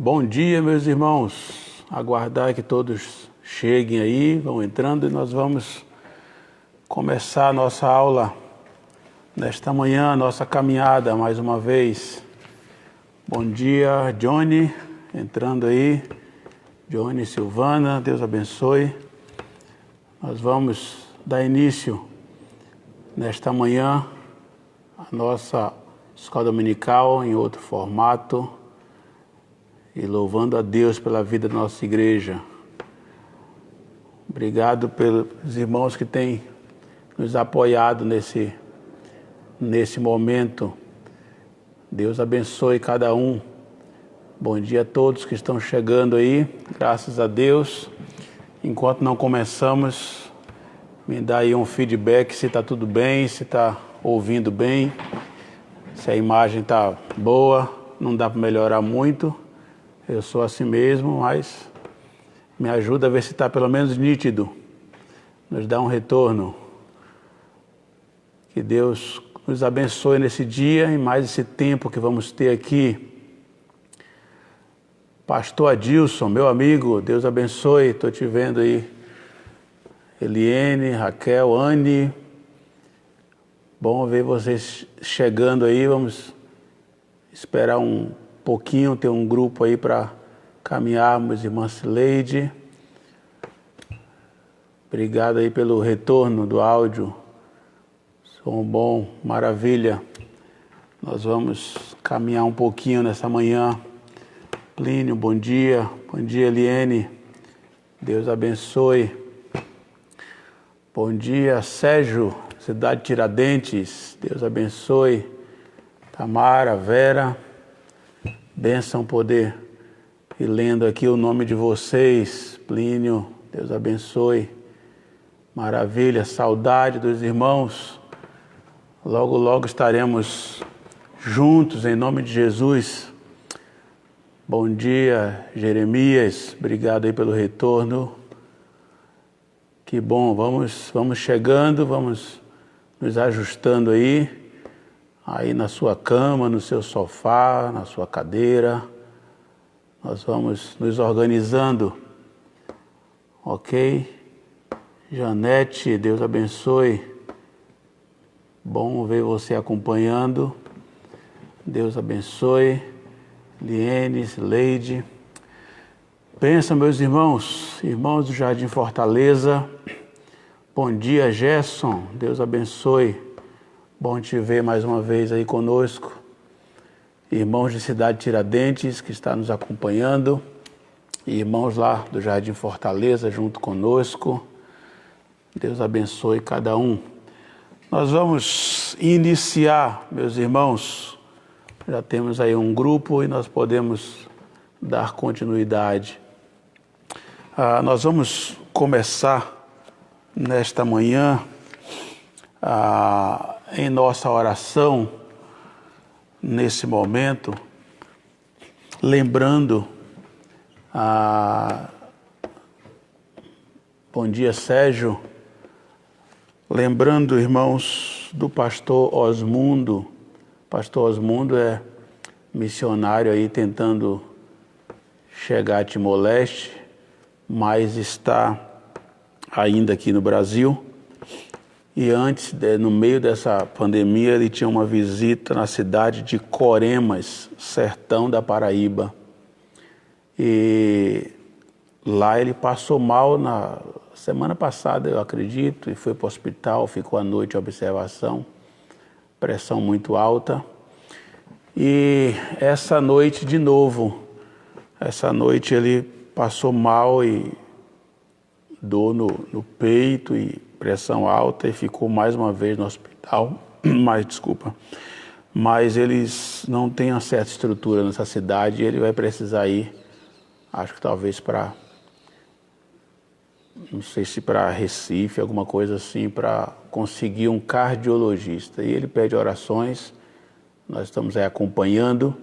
Bom dia, meus irmãos. Aguardar que todos cheguem aí, vão entrando e nós vamos começar a nossa aula nesta manhã, nossa caminhada mais uma vez. Bom dia, Johnny, entrando aí. Johnny, Silvana, Deus abençoe. Nós vamos dar início nesta manhã a nossa escola dominical em outro formato e louvando a Deus pela vida da nossa igreja. Obrigado pelos irmãos que têm nos apoiado nesse momento. Deus abençoe cada um. Bom dia a todos que estão chegando aí, graças a Deus. Enquanto não começamos, me dá aí um feedback se está tudo bem, se está ouvindo bem, se a imagem está boa, não dá para melhorar muito. Eu sou assim mesmo, mas me ajuda a ver se está pelo menos nítido. Nos dá um retorno. Que Deus nos abençoe nesse dia e mais esse tempo que vamos ter aqui. Pastor Adilson, meu amigo, Deus abençoe. Estou te vendo aí. Eliene, Raquel, Anne. Bom ver vocês chegando aí. Vamos esperar um pouquinho, ter um grupo aí para caminharmos, irmã Cileide. Obrigado aí pelo retorno do áudio. Som bom, maravilha. Nós vamos caminhar um pouquinho nessa manhã. Plínio, bom dia. Bom dia, Eliene. Deus abençoe. Bom dia, Sérgio, cidade de Tiradentes. Deus abençoe. Tamara, Vera. Bênção poder ir lendo aqui o nome de vocês. Plínio, Deus abençoe. Maravilha, saudade dos irmãos. Logo, logo estaremos juntos em nome de Jesus. Bom dia, Jeremias. Obrigado aí pelo retorno. Que bom, vamos chegando, vamos nos ajustando aí na sua cama, no seu sofá, na sua cadeira. Nós vamos nos organizando, ok? Janete, Deus abençoe. Bom ver você acompanhando. Deus abençoe. Liene, Leide. Pensa, meus irmãos do Jardim Fortaleza. Bom dia, Gerson. Deus abençoe. Bom te ver mais uma vez aí conosco. Irmãos de Cidade Tiradentes que está nos acompanhando. Irmãos lá do Jardim Fortaleza junto conosco. Deus abençoe cada um. Nós vamos iniciar, meus irmãos. Já temos aí um grupo e nós podemos dar continuidade. Nós vamos começar nesta manhã em nossa oração, nesse momento, lembrando, bom dia, Sérgio, lembrando, irmãos, do pastor Osmundo. Pastor Osmundo é missionário aí tentando chegar a Timor-Leste, mas está ainda aqui no Brasil. E antes, no meio dessa pandemia, ele tinha uma visita na cidade de Coremas, sertão da Paraíba. E lá ele passou mal na semana passada, eu acredito, e foi para o hospital, ficou à noite em observação, pressão muito alta. E essa noite, de novo, ele passou mal e dor no peito e pressão alta e ficou mais uma vez no hospital, mas eles não têm uma certa estrutura nessa cidade e ele vai precisar ir, acho que talvez não sei se para Recife, alguma coisa assim, para conseguir um cardiologista. E ele pede orações, nós estamos aí acompanhando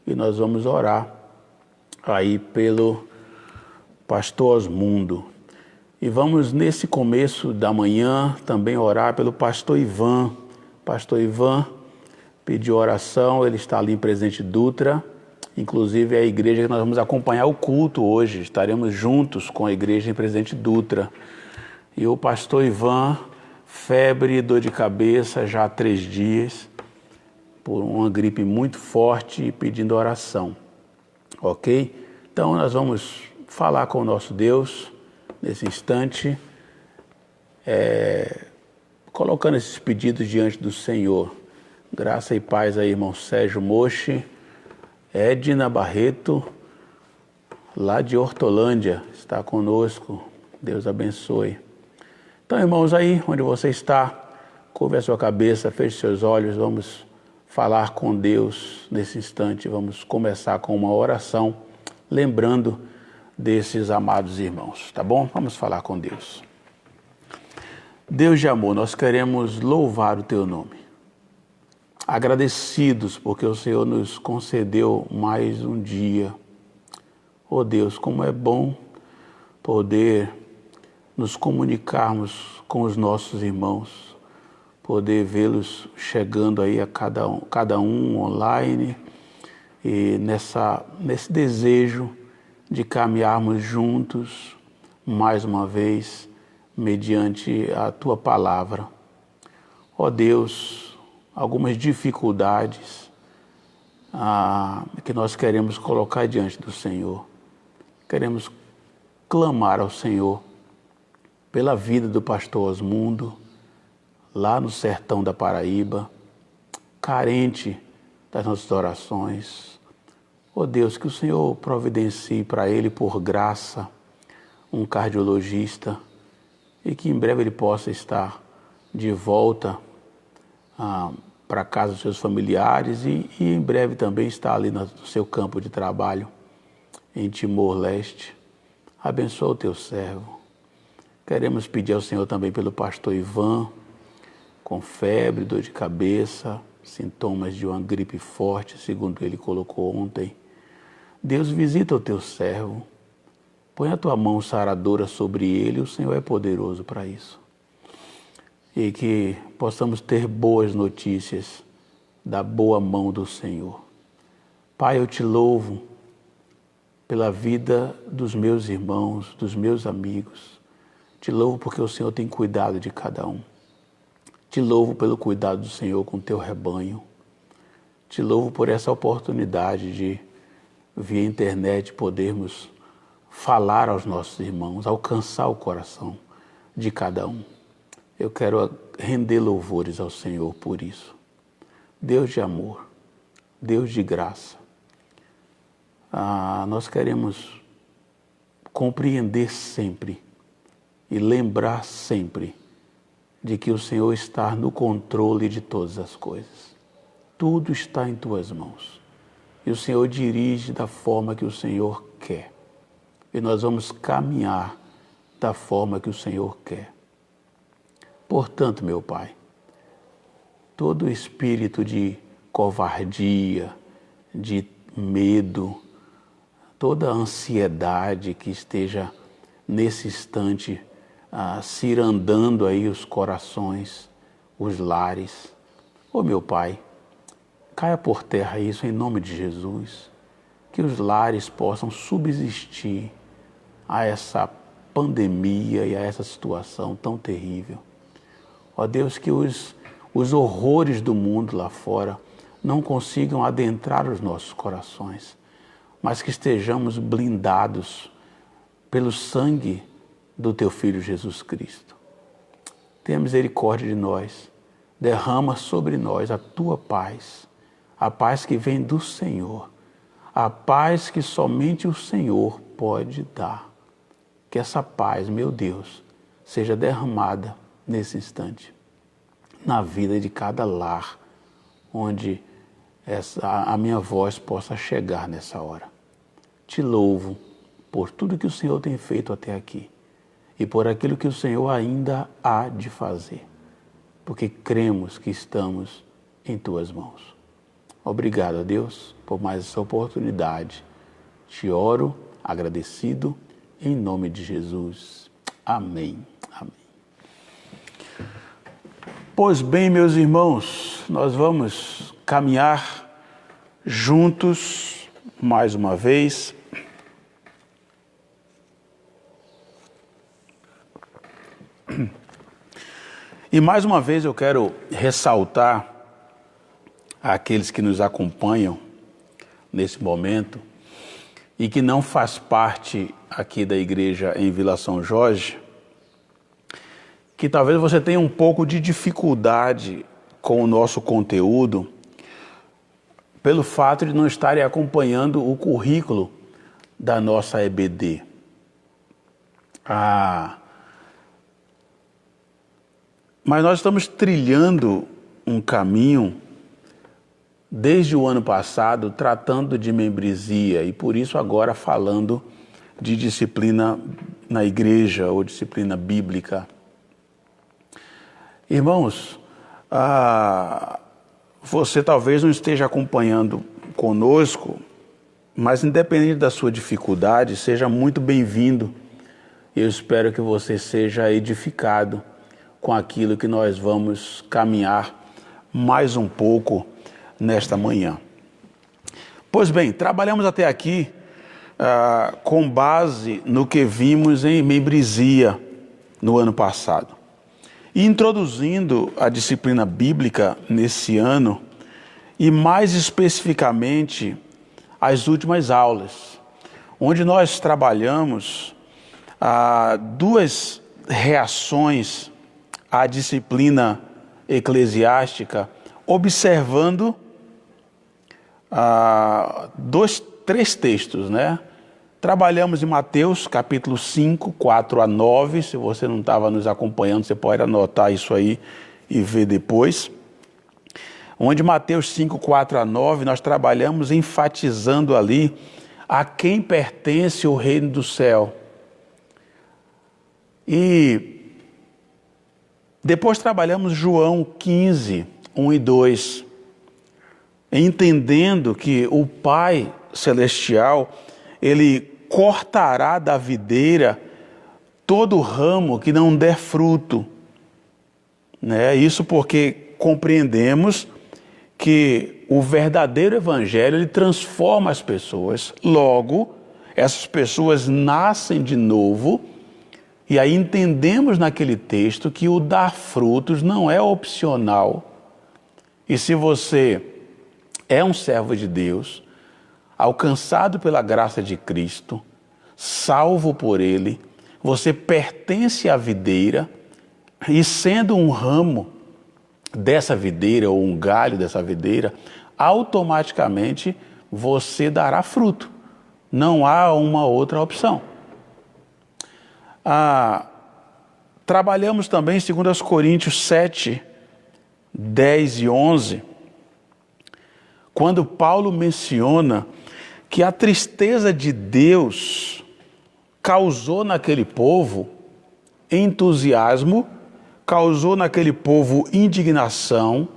e nós vamos orar aí pelo pastor Osmundo. E vamos, nesse começo da manhã, também orar pelo pastor Ivan. Pastor Ivan pediu oração, ele está ali em Presidente Dutra, Inclusive, é a igreja que nós vamos acompanhar o culto hoje. Estaremos juntos com a igreja em Presidente Dutra. E o pastor Ivan, febre, dor de cabeça já há 3 dias, por uma gripe muito forte e pedindo oração. Ok? Então, nós vamos falar com o nosso Deus nesse instante, colocando esses pedidos diante do Senhor. Graça e paz aí, irmão Sérgio Mochi, Edna Barreto, lá de Hortolândia, está conosco. Deus abençoe. Então, irmãos, aí onde você está, curve a sua cabeça, feche seus olhos, vamos falar com Deus nesse instante. Vamos começar com uma oração, lembrando desses amados irmãos, tá bom? Vamos falar com Deus. Deus de amor, nós queremos louvar o Teu nome. Agradecidos porque o Senhor nos concedeu mais um dia. Oh Deus, como é bom poder nos comunicarmos com os nossos irmãos, poder vê-los chegando aí a cada um online e nesse desejo de caminharmos juntos mais uma vez mediante a Tua palavra. Ó Deus, algumas dificuldades que nós queremos colocar diante do Senhor. Queremos clamar ao Senhor pela vida do pastor Osmundo, lá no sertão da Paraíba, carente das nossas orações. Ó Deus, que o Senhor providencie para ele, por graça, um cardiologista e que em breve ele possa estar de volta para casa dos seus familiares e em breve também estar ali no seu campo de trabalho, em Timor-Leste. Abençoa o Teu servo. Queremos pedir ao Senhor também pelo pastor Ivan, com febre, dor de cabeça, sintomas de uma gripe forte, segundo ele colocou ontem. Deus, visita o Teu servo, põe a Tua mão saradora sobre ele, o Senhor é poderoso para isso. E que possamos ter boas notícias da boa mão do Senhor. Pai, eu Te louvo pela vida dos meus irmãos, dos meus amigos. Te louvo porque o Senhor tem cuidado de cada um. Te louvo pelo cuidado do Senhor com o Teu rebanho. Te louvo por essa oportunidade de, via internet, podermos falar aos nossos irmãos, alcançar o coração de cada um. Eu quero render louvores ao Senhor por isso. Deus de amor, Deus de graça. Nós queremos compreender sempre e lembrar sempre de que o Senhor está no controle de todas as coisas. Tudo está em Tuas mãos. E o Senhor dirige da forma que o Senhor quer. E nós vamos caminhar da forma que o Senhor quer. Portanto, meu Pai, todo espírito de covardia, de medo, toda ansiedade que esteja nesse instante cirandando aí os corações, os lares. Oh, meu Pai, caia por terra isso em nome de Jesus, que os lares possam subsistir a essa pandemia e a essa situação tão terrível. Ó Deus, que os horrores do mundo lá fora não consigam adentrar os nossos corações, mas que estejamos blindados pelo sangue do Teu Filho Jesus Cristo. Tenha misericórdia de nós, derrama sobre nós a Tua paz, a paz que vem do Senhor, a paz que somente o Senhor pode dar. Que essa paz, meu Deus, seja derramada nesse instante, na vida de cada lar, onde a minha voz possa chegar nessa hora. Te louvo por tudo que o Senhor tem feito até aqui e por aquilo que o Senhor ainda há de fazer, porque cremos que estamos em Tuas mãos. Obrigado a Deus por mais essa oportunidade. Te oro agradecido em nome de Jesus. Amém. Amém. Pois bem, meus irmãos, nós vamos caminhar juntos mais uma vez. E mais uma vez eu quero ressaltar àqueles que nos acompanham nesse momento e que não faz parte aqui da igreja em Vila São Jorge, que talvez você tenha um pouco de dificuldade com o nosso conteúdo pelo fato de não estarem acompanhando o currículo da nossa EBD. Mas nós estamos trilhando um caminho desde o ano passado tratando de membresia e por isso agora falando de disciplina na igreja ou disciplina bíblica. Irmãos, você talvez não esteja acompanhando conosco, mas independente da sua dificuldade, seja muito bem-vindo. Eu espero que você seja edificado com aquilo que nós vamos caminhar mais um pouco nesta manhã. Pois bem, trabalhamos até aqui com base no que vimos em membresia no ano passado. E introduzindo a disciplina bíblica nesse ano, e mais especificamente as últimas aulas, onde nós trabalhamos duas reações à disciplina eclesiástica, observando três textos, né? Trabalhamos em Mateus, capítulo 5, 4 a 9. Se você não estava nos acompanhando, você pode anotar isso aí e ver depois. Onde Mateus 5, 4 a 9, nós trabalhamos enfatizando ali a quem pertence o reino do céu. E depois trabalhamos João 15, 1 e 2, entendendo que o Pai Celestial, Ele cortará da videira todo ramo que não der fruto. Né? Isso porque compreendemos que o verdadeiro evangelho, ele transforma as pessoas. Logo, essas pessoas nascem de novo. E aí entendemos naquele texto que o dar frutos não é opcional. E se você é um servo de Deus, alcançado pela graça de Cristo, salvo por Ele, você pertence à videira e sendo um ramo dessa videira ou um galho dessa videira, automaticamente você dará fruto. Não há uma outra opção. Trabalhamos também em 2 Coríntios 7, 10 e 11, quando Paulo menciona que a tristeza de Deus causou naquele povo entusiasmo, causou naquele povo indignação,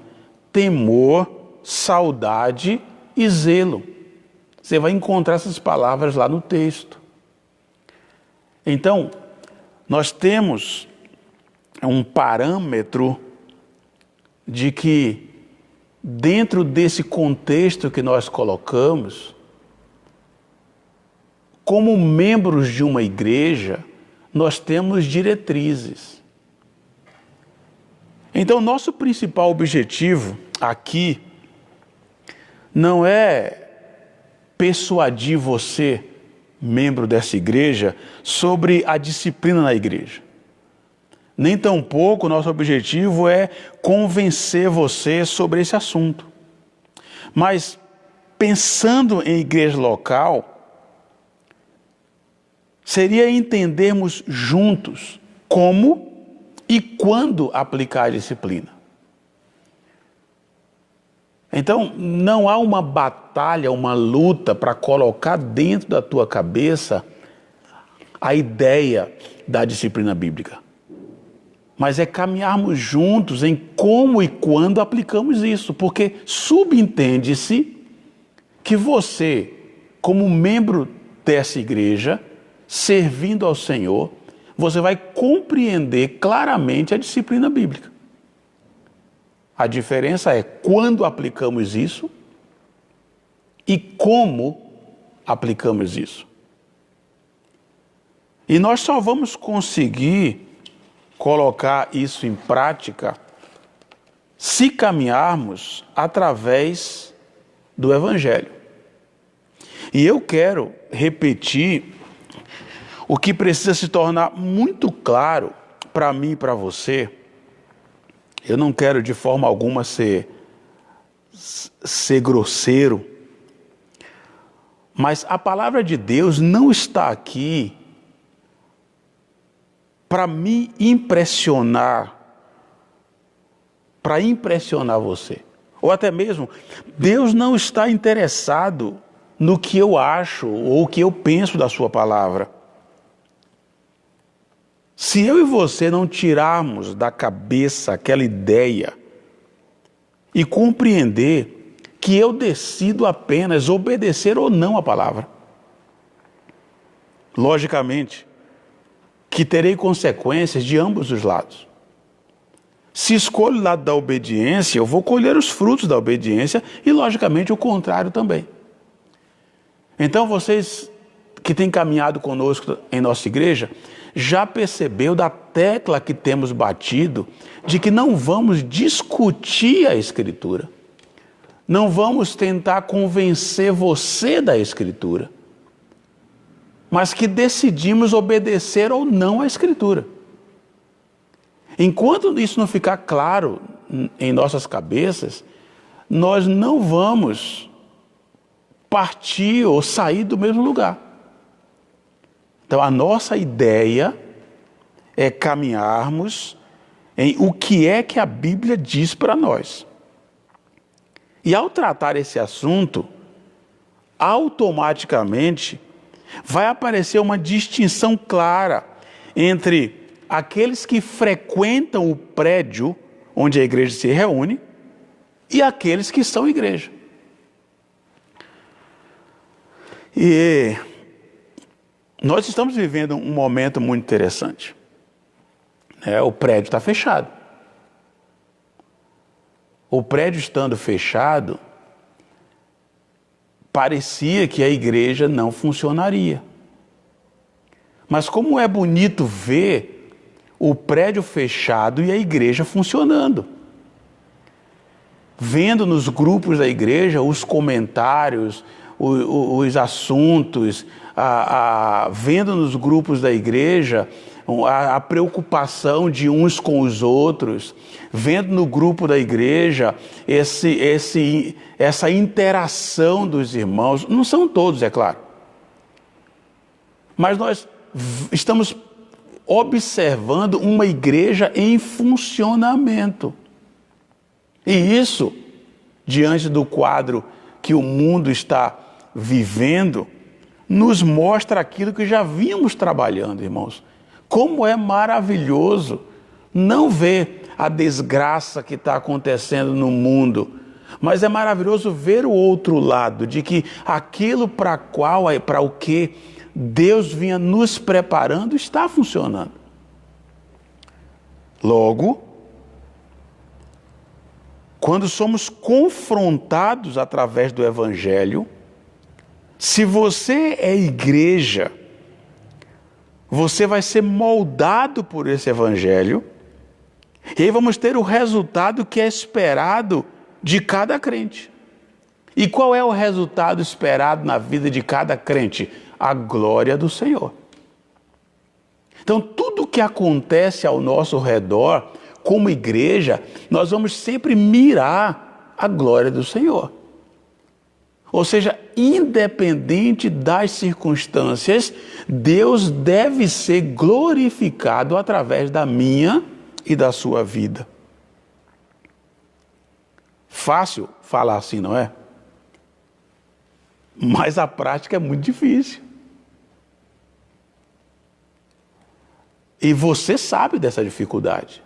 temor, saudade e zelo. Você vai encontrar essas palavras lá no texto. Então, nós temos um parâmetro de que, dentro desse contexto que nós colocamos, como membros de uma igreja, nós temos diretrizes. Então, nosso principal objetivo aqui não é persuadir você, membro dessa igreja, sobre a disciplina na igreja. Nem tampouco nosso objetivo é convencer você sobre esse assunto. Mas, pensando em igreja local, seria entendermos juntos como e quando aplicar a disciplina. Então, não há uma batalha, uma luta para colocar dentro da tua cabeça a ideia da disciplina bíblica. Mas é caminharmos juntos em como e quando aplicamos isso, porque subentende-se que você, como membro dessa igreja, servindo ao Senhor, você vai compreender claramente a disciplina bíblica. A diferença é quando aplicamos isso e como aplicamos isso. E nós só vamos conseguir colocar isso em prática se caminharmos através do Evangelho. E eu quero repetir o que precisa se tornar muito claro para mim e para você. Eu não quero de forma alguma ser grosseiro, mas a palavra de Deus não está aqui para me impressionar, para impressionar você. Ou até mesmo, Deus não está interessado no que eu acho ou o que eu penso da sua palavra. Se eu e você não tirarmos da cabeça aquela ideia e compreender que eu decido apenas obedecer ou não a palavra, logicamente, que terei consequências de ambos os lados. Se escolho o lado da obediência, eu vou colher os frutos da obediência e, logicamente, o contrário também. Então, vocês que têm caminhado conosco em nossa igreja, já percebeu da tecla que temos batido de que não vamos discutir a Escritura. Não vamos tentar convencer você da Escritura, mas que decidimos obedecer ou não à Escritura. Enquanto isso não ficar claro em nossas cabeças, nós não vamos partir ou sair do mesmo lugar. Então, a nossa ideia é caminharmos em o que é que a Bíblia diz para nós. E ao tratar esse assunto, automaticamente vai aparecer uma distinção clara entre aqueles que frequentam o prédio onde a igreja se reúne e aqueles que são igreja. E nós estamos vivendo um momento muito interessante. O prédio está fechado. O prédio estando fechado, parecia que a igreja não funcionaria. Mas como é bonito ver o prédio fechado e a igreja funcionando. Vendo nos grupos da igreja os comentários, os assuntos, vendo nos grupos da igreja a preocupação de uns com os outros, vendo no grupo da igreja essa interação dos irmãos. Não são todos, é claro. Mas nós estamos observando uma igreja em funcionamento. E isso, diante do quadro que o mundo está vivendo, nos mostra aquilo que já vínhamos trabalhando, irmãos. Como é maravilhoso não ver a desgraça que está acontecendo no mundo, mas é maravilhoso ver o outro lado, de que aquilo para o que Deus vinha nos preparando está funcionando. Logo, quando somos confrontados através do Evangelho, se você é igreja, você vai ser moldado por esse Evangelho, e aí vamos ter o resultado que é esperado de cada crente. E qual é o resultado esperado na vida de cada crente? A glória do Senhor. Então, tudo que acontece ao nosso redor, como igreja, nós vamos sempre mirar a glória do Senhor. Ou seja, independente das circunstâncias, Deus deve ser glorificado através da minha e da sua vida. Fácil falar assim, não é? Mas a prática é muito difícil. E você sabe dessa dificuldade.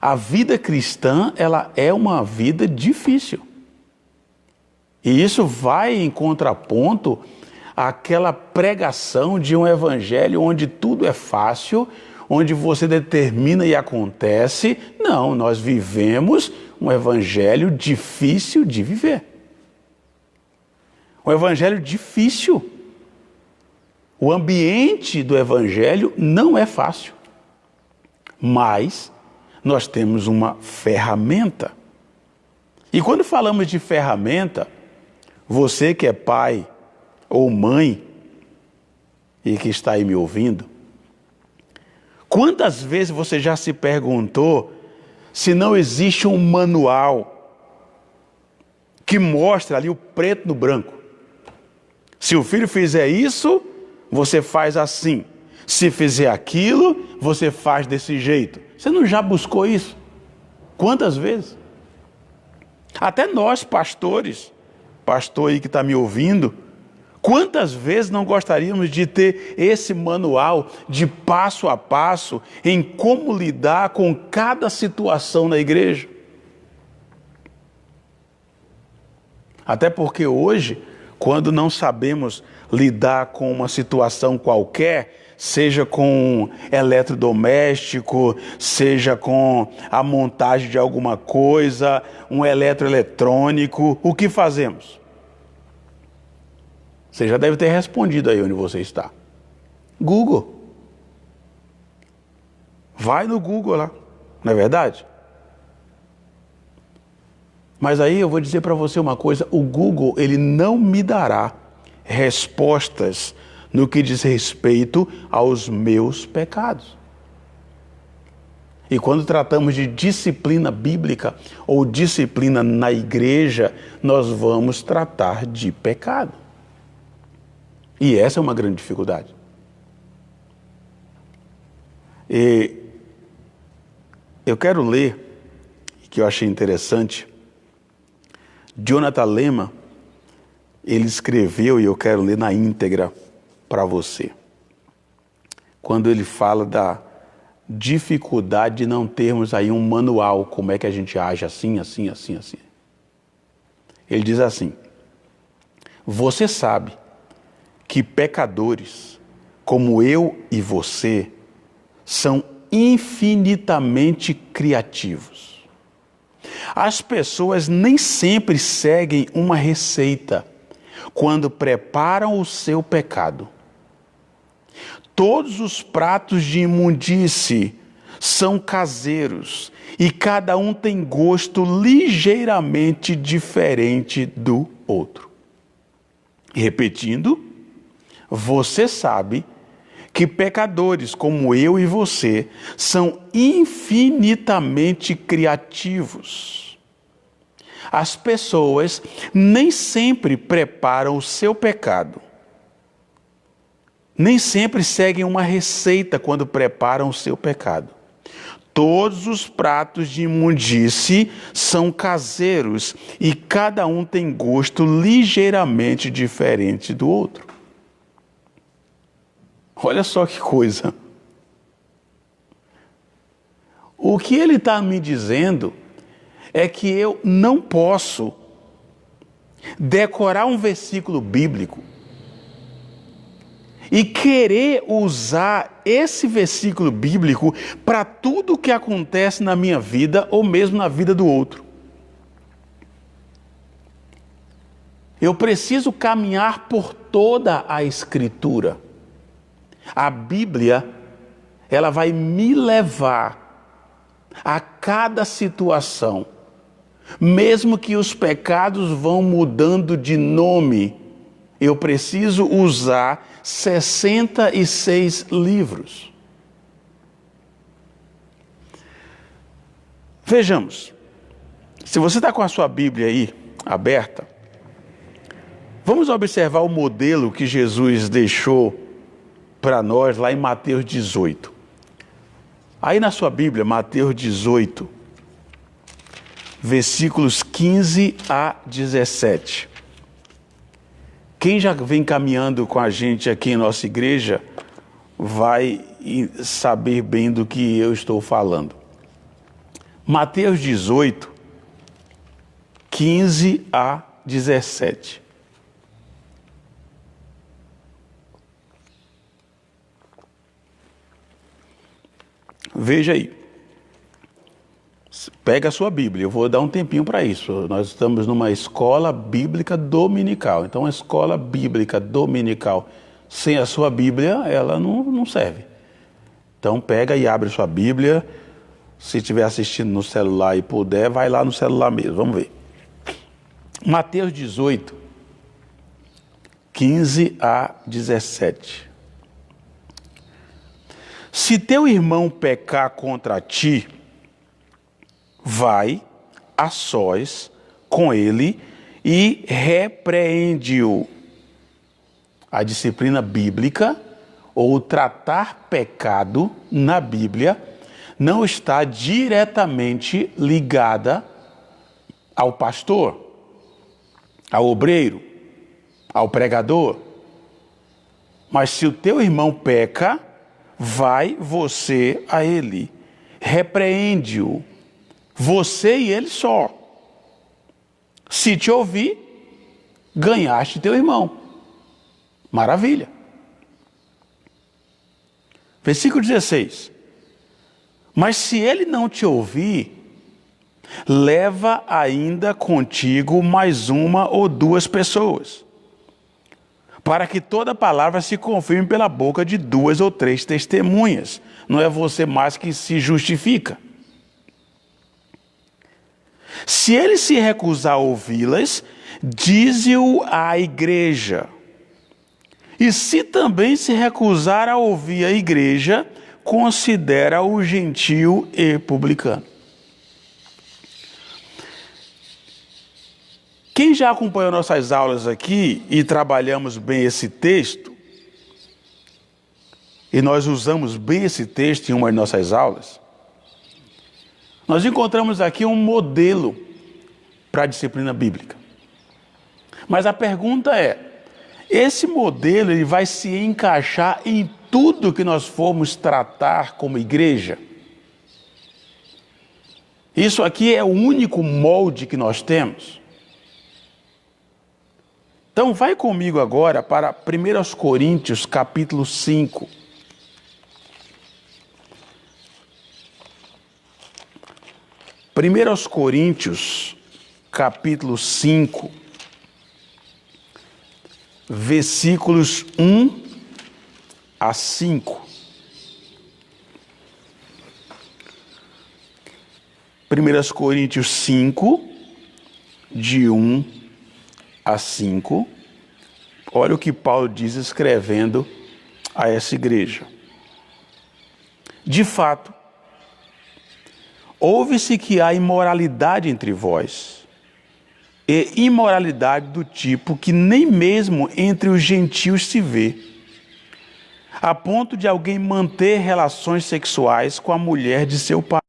A vida cristã, ela é uma vida difícil. E isso vai em contraponto àquela pregação de um evangelho onde tudo é fácil, onde você determina e acontece. Não, nós vivemos um evangelho difícil de viver. Um evangelho difícil. O ambiente do evangelho não é fácil. Mas nós temos uma ferramenta. E quando falamos de ferramenta, você que é pai ou mãe e que está aí me ouvindo, quantas vezes você já se perguntou se não existe um manual que mostra ali o preto no branco? Se o filho fizer isso, você faz assim. Se fizer aquilo, você faz desse jeito. Você não já buscou isso? Quantas vezes? Até nós, pastores, pastor aí que está me ouvindo, quantas vezes não gostaríamos de ter esse manual de passo a passo em como lidar com cada situação na igreja? Até porque hoje, quando não sabemos lidar com uma situação qualquer, seja com eletrodoméstico, seja com a montagem de alguma coisa, um eletroeletrônico, o que fazemos? Você já deve ter respondido aí onde você está. Google. Vai no Google lá, não é verdade? Mas aí eu vou dizer para você uma coisa, o Google, ele não me dará respostas no que diz respeito aos meus pecados. E quando tratamos de disciplina bíblica ou disciplina na igreja, nós vamos tratar de pecado. E essa é uma grande dificuldade. E eu quero ler, que eu achei interessante, Jonathan Lema, ele escreveu, e eu quero ler na íntegra para você, quando ele fala da dificuldade de não termos aí um manual, como é que a gente age assim, assim, assim, assim. Ele diz assim: você sabe que pecadores como eu e você são infinitamente criativos. As pessoas nem sempre seguem uma receita quando preparam o seu pecado. Todos os pratos de imundície são caseiros e cada um tem gosto ligeiramente diferente do outro. Repetindo, você sabe que pecadores como eu e você são infinitamente criativos. As pessoas nem sempre preparam o seu pecado. Nem sempre seguem uma receita quando preparam o seu pecado. Todos os pratos de imundície são caseiros e cada um tem gosto ligeiramente diferente do outro. Olha só que coisa. O que ele está me dizendo é que eu não posso decorar um versículo bíblico e querer usar esse versículo bíblico para tudo o que acontece na minha vida ou mesmo na vida do outro. Eu preciso caminhar por toda a Escritura. A Bíblia, ela vai me levar a cada situação, mesmo que os pecados vão mudando de nome, eu preciso usar 66 livros. Vejamos, se você está com a sua Bíblia aí aberta, vamos observar o modelo que Jesus deixou para nós lá em Mateus 18. Aí na sua Bíblia, Mateus 18, versículos 15 a 17. Quem já vem caminhando com a gente aqui em nossa igreja vai saber bem do que eu estou falando. Mateus 18, 15 a 17. Veja aí. pega a sua Bíblia, eu vou dar um tempinho para isso. Nós estamos numa escola bíblica dominical. Então, a escola bíblica dominical sem a sua Bíblia, ela não serve. Então, pega e abre sua Bíblia. Se estiver assistindo no celular e puder, vai lá no celular mesmo. Vamos ver. Mateus 18, 15 a 17. Se teu irmão pecar contra ti, vai a sós com ele e repreende-o. A disciplina bíblica, ou tratar pecado na Bíblia, não está diretamente ligada ao pastor, ao obreiro, ao pregador. Mas se o teu irmão peca, vai você a ele, repreende-o, você e ele só. Se te ouvir, ganhaste teu irmão. Maravilha. Versículo 16. Mas se ele não te ouvir, leva ainda contigo mais uma ou duas pessoas, para que toda palavra se confirme pela boca de duas ou três testemunhas. Não é você mais que se justifica. Se ele se recusar a ouvi-las, dize-o à igreja. E se também se recusar a ouvir a igreja, considera-o gentio e publicano. Quem já acompanhou nossas aulas aqui e trabalhamos bem esse texto, e nós usamos bem esse texto em uma de nossas aulas, nós encontramos aqui um modelo para a disciplina bíblica. Mas a pergunta é, esse modelo ele vai se encaixar em tudo que nós formos tratar como igreja? Isso aqui é o único molde que nós temos? Então vai comigo agora para 1 Coríntios capítulo 5. 1 Coríntios capítulo 5, versículos 1 a 5. 1 Coríntios 5, de 1 a 5. Olha o que Paulo diz escrevendo a essa igreja. De fato, ouve-se que há imoralidade entre vós, e imoralidade do tipo que nem mesmo entre os gentios se vê, a ponto de alguém manter relações sexuais com a mulher de seu pai.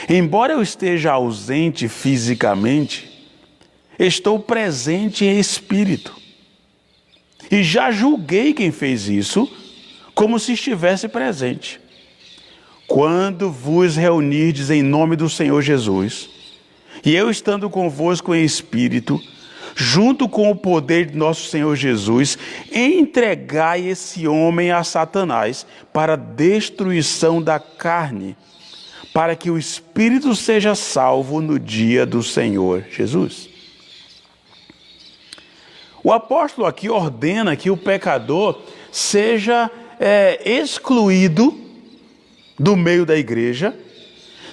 Embora eu esteja ausente fisicamente, estou presente em espírito. E já julguei quem fez isso como se estivesse presente. Quando vos reunirdes em nome do Senhor Jesus, e eu estando convosco em espírito, junto com o poder de nosso Senhor Jesus, entregai esse homem a Satanás para a destruição da carne, para que o espírito seja salvo no dia do Senhor Jesus. O apóstolo aqui ordena que o pecador seja excluído do meio da igreja,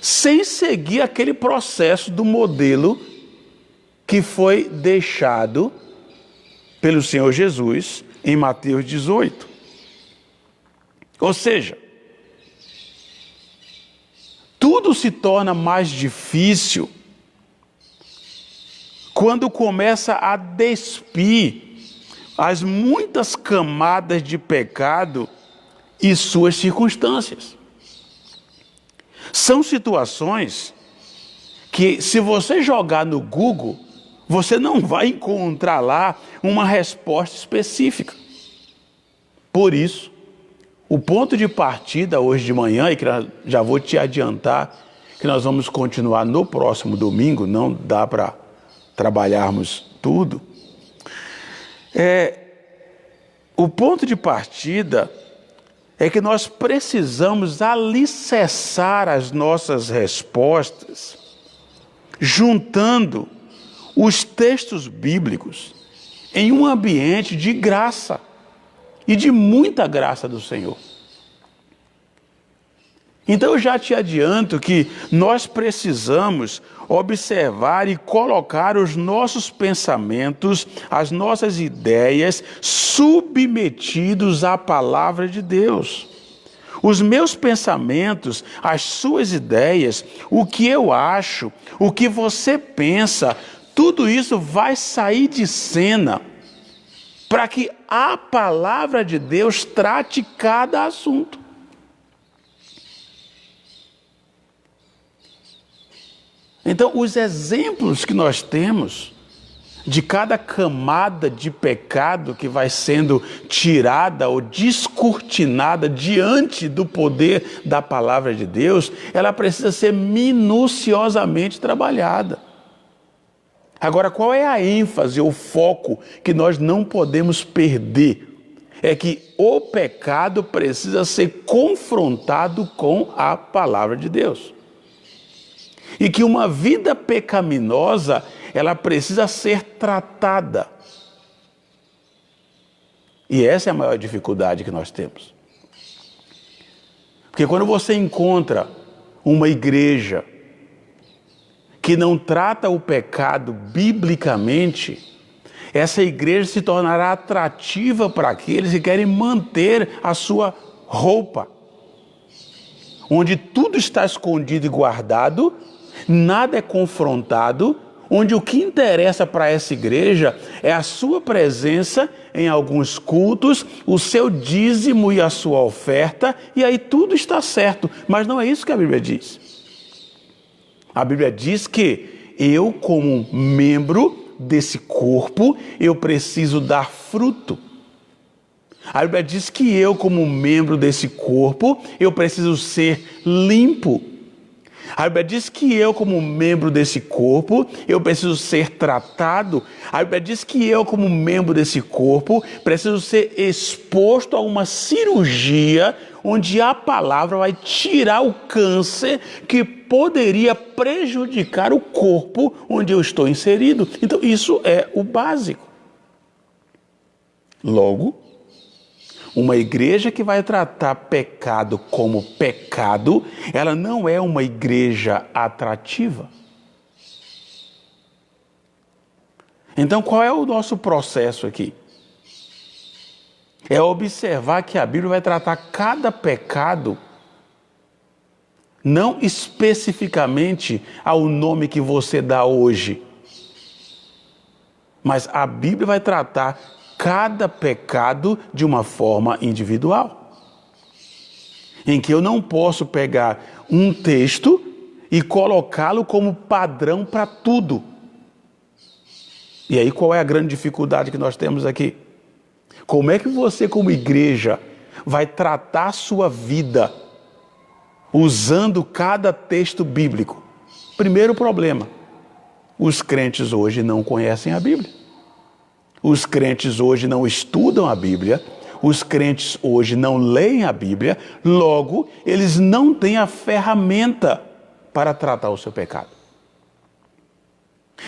sem seguir aquele processo do modelo que foi deixado pelo Senhor Jesus em Mateus 18. Ou seja, tudo se torna mais difícil quando começa a despir as muitas camadas de pecado e suas circunstâncias. São situações que, se você jogar no Google, você não vai encontrar lá uma resposta específica. Por isso, o ponto de partida hoje de manhã, e que já vou te adiantar, que nós vamos continuar no próximo domingo, não dá para trabalharmos tudo, o ponto de partida é que nós precisamos alicerçar as nossas respostas, juntando os textos bíblicos em um ambiente de graça e de muita graça do Senhor. Então eu já te adianto que nós precisamos observar e colocar os nossos pensamentos, as nossas ideias submetidos à palavra de Deus. Os meus pensamentos, as suas ideias, o que eu acho, o que você pensa, tudo isso vai sair de cena para que a palavra de Deus trate cada assunto. Então, os exemplos que nós temos de cada camada de pecado que vai sendo tirada ou descortinada diante do poder da palavra de Deus, ela precisa ser minuciosamente trabalhada. Agora, qual é a ênfase, o foco que nós não podemos perder? É que o pecado precisa ser confrontado com a palavra de Deus. E que uma vida pecaminosa, ela precisa ser tratada. E essa é a maior dificuldade que nós temos. Porque quando você encontra uma igreja que não trata o pecado biblicamente, essa igreja se tornará atrativa para aqueles que querem manter a sua roupa, onde tudo está escondido e guardado, nada é confrontado, onde o que interessa para essa igreja é a sua presença em alguns cultos, o seu dízimo e a sua oferta, e aí tudo está certo. Mas não é isso que a Bíblia diz. A Bíblia diz que eu, como membro desse corpo, eu preciso dar fruto. A Bíblia diz que eu, como membro desse corpo, eu preciso ser limpo. A Bíblia diz que eu, como membro desse corpo, eu preciso ser tratado. A Bíblia diz que eu, como membro desse corpo, preciso ser exposto a uma cirurgia onde a palavra vai tirar o câncer que poderia prejudicar o corpo onde eu estou inserido. Então, isso é o básico. Logo, uma igreja que vai tratar pecado como pecado, ela não é uma igreja atrativa. Então, qual é o nosso processo aqui? É observar que a Bíblia vai tratar cada pecado, não especificamente ao nome que você dá hoje, mas a Bíblia vai tratar cada pecado de uma forma individual, em que eu não posso pegar um texto e colocá-lo como padrão para tudo. E aí qual é a grande dificuldade que nós temos aqui? Como é que você, como igreja, vai tratar a sua vida usando cada texto bíblico? Primeiro problema, os crentes hoje não conhecem a Bíblia. Os crentes hoje não estudam a Bíblia, os crentes hoje não leem a Bíblia, logo, eles não têm a ferramenta para tratar o seu pecado.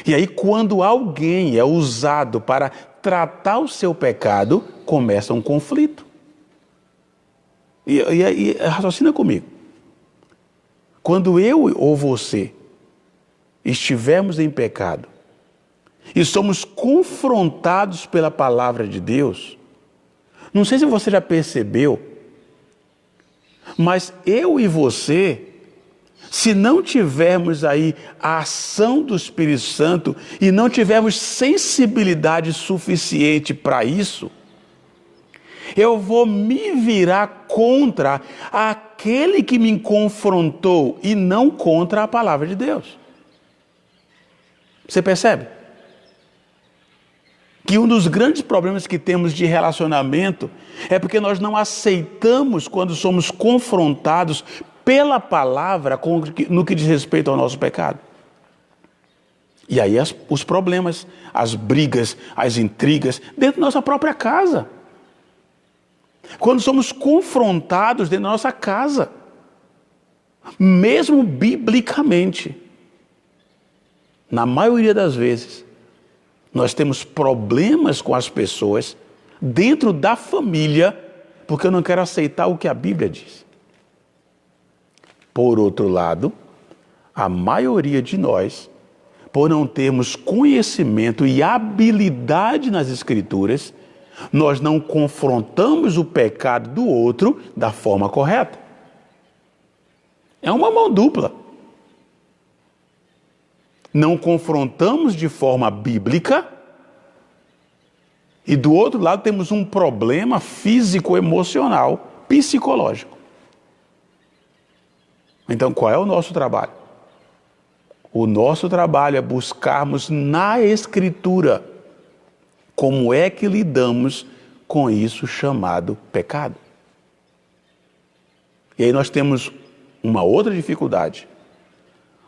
E aí, quando alguém é usado para tratar o seu pecado, começa um conflito. E raciocina comigo. Quando eu ou você estivermos em pecado, e somos confrontados pela palavra de Deus, não sei se você já percebeu, mas eu e você, se não tivermos aí a ação do Espírito Santo e não tivermos sensibilidade suficiente para isso, eu vou me virar contra aquele que me confrontou e não contra a palavra de Deus. Você percebe? Que um dos grandes problemas que temos de relacionamento é porque nós não aceitamos quando somos confrontados pela palavra no que diz respeito ao nosso pecado. E aí os problemas, as brigas, as intrigas dentro da nossa própria casa. quando somos confrontados dentro da nossa casa, mesmo biblicamente. Na maioria das vezes, nós temos problemas com as pessoas dentro da família, porque eu não quero aceitar o que a Bíblia diz. Por outro lado, a maioria de nós, por não termos conhecimento e habilidade nas Escrituras, nós não confrontamos o pecado do outro da forma correta. É uma mão dupla. Não confrontamos de forma bíblica e do outro lado temos um problema físico-emocional, psicológico. Então qual é o nosso trabalho? O nosso trabalho é buscarmos na Escritura como é que lidamos com isso chamado pecado. E aí nós temos uma outra dificuldade,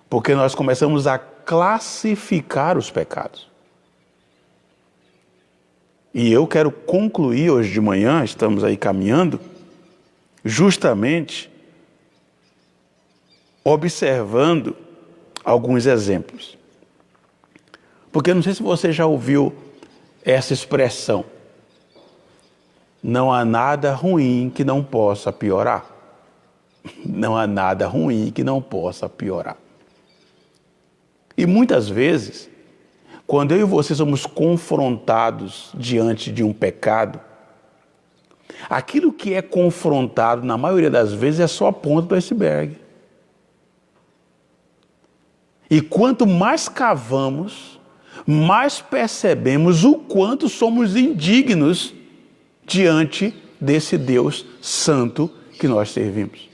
porque nós começamos a classificar os pecados. E eu quero concluir hoje de manhã, estamos aí caminhando, justamente observando alguns exemplos. Porque eu não sei se você já ouviu essa expressão: não há nada ruim que não possa piorar. Não há nada ruim que não possa piorar. E muitas vezes, quando eu e você somos confrontados diante de um pecado, aquilo que é confrontado, na maioria das vezes, é só a ponta do iceberg. E quanto mais cavamos, mais percebemos o quanto somos indignos diante desse Deus santo que nós servimos.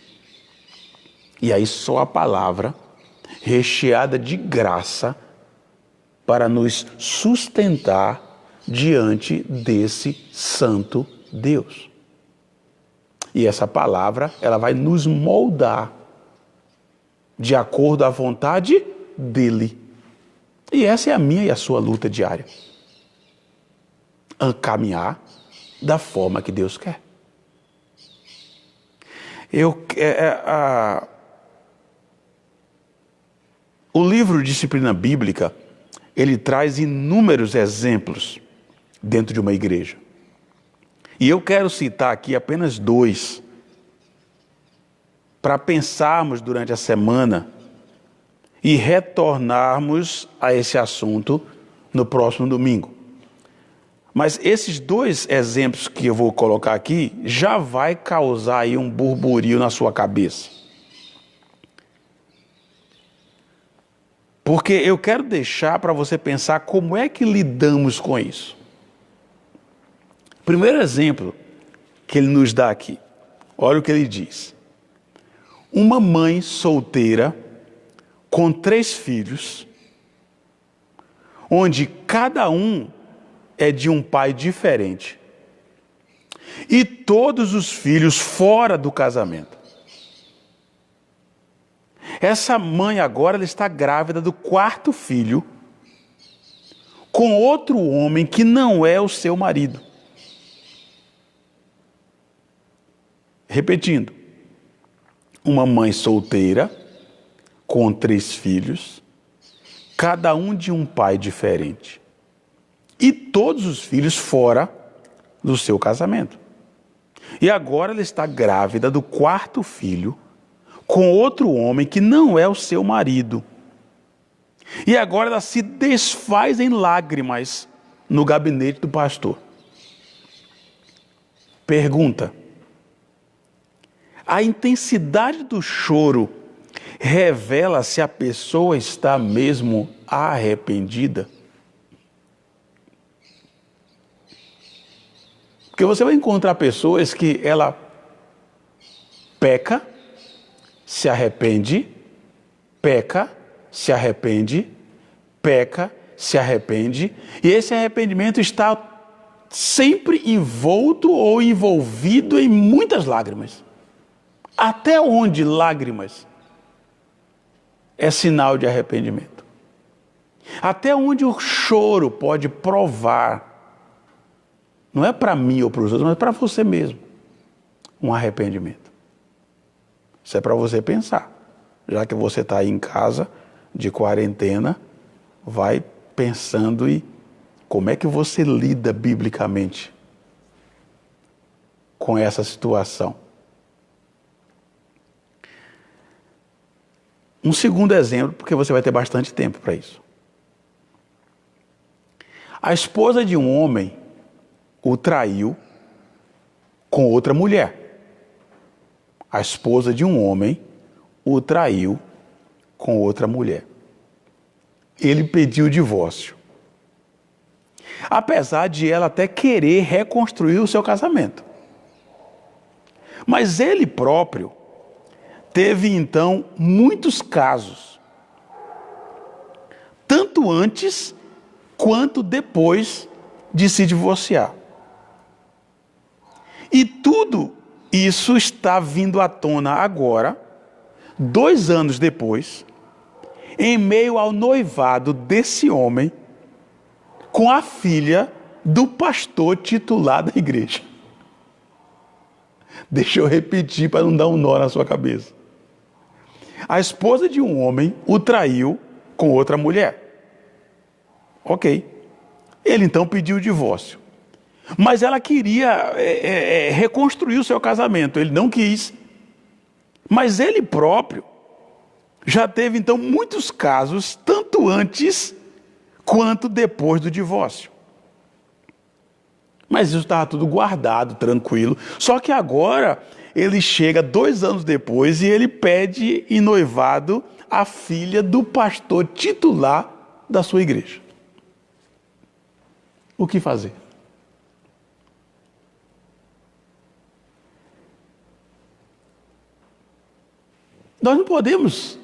E aí só a palavra, recheada de graça, para nos sustentar diante desse santo Deus. E essa palavra, ela vai nos moldar de acordo à vontade dele. E essa é a minha e a sua luta diária. A caminhar da forma que Deus quer. O livro Disciplina Bíblica, ele traz inúmeros exemplos dentro de uma igreja. E eu quero citar aqui apenas 2, para pensarmos durante a semana e retornarmos a esse assunto no próximo domingo. Mas esses 2 exemplos que eu vou colocar aqui já vai causar aí um burburinho na sua cabeça. Porque eu quero deixar para você pensar como é que lidamos com isso. Primeiro exemplo que ele nos dá aqui. Olha o que ele diz. Uma mãe solteira com 3 filhos, onde cada um é de um pai diferente. E todos os filhos fora do casamento. Essa mãe agora ela está grávida do 4º filho com outro homem que não é o seu marido. Repetindo, uma mãe solteira com 3 filhos, cada um de um pai diferente. E todos os filhos fora do seu casamento. E agora ela está grávida do 4º filho com outro homem que não é o seu marido. E agora ela se desfaz em lágrimas no gabinete do pastor. Pergunta: a intensidade do choro revela se a pessoa está mesmo arrependida? Porque você vai encontrar pessoas que ela peca, se arrepende, peca, se arrepende, peca, se arrepende, e esse arrependimento está sempre envolto ou envolvido em muitas lágrimas. Até onde lágrimas é sinal de arrependimento? Até onde o choro pode provar, não é para mim ou para os outros, mas para você mesmo, um arrependimento. Isso é para você pensar. Já que você está aí em casa, de quarentena, vai pensando e como é que você lida biblicamente com essa situação. Um segundo exemplo, porque você vai ter bastante tempo para isso. A esposa de um homem o traiu com outra mulher. A esposa de um homem o traiu com outra mulher. Ele pediu o divórcio. Apesar de ela até querer reconstruir o seu casamento. Mas ele próprio teve então muitos casos, tanto antes quanto depois de se divorciar. E tudo isso está vindo à tona agora, 2 anos depois, em meio ao noivado desse homem com a filha do pastor titular da igreja. Deixa eu repetir para não dar um nó na sua cabeça. A esposa de um homem o traiu com outra mulher. Ok. Ele então pediu o divórcio. Mas ela queria reconstruir o seu casamento. Ele não quis. Mas ele próprio já teve então muitos casos, tanto antes quanto depois do divórcio. Mas isso estava tudo guardado, tranquilo. Só que agora ele chega 2 anos depois e ele pede em noivado a filha do pastor titular da sua igreja. O que fazer? Nós não podemos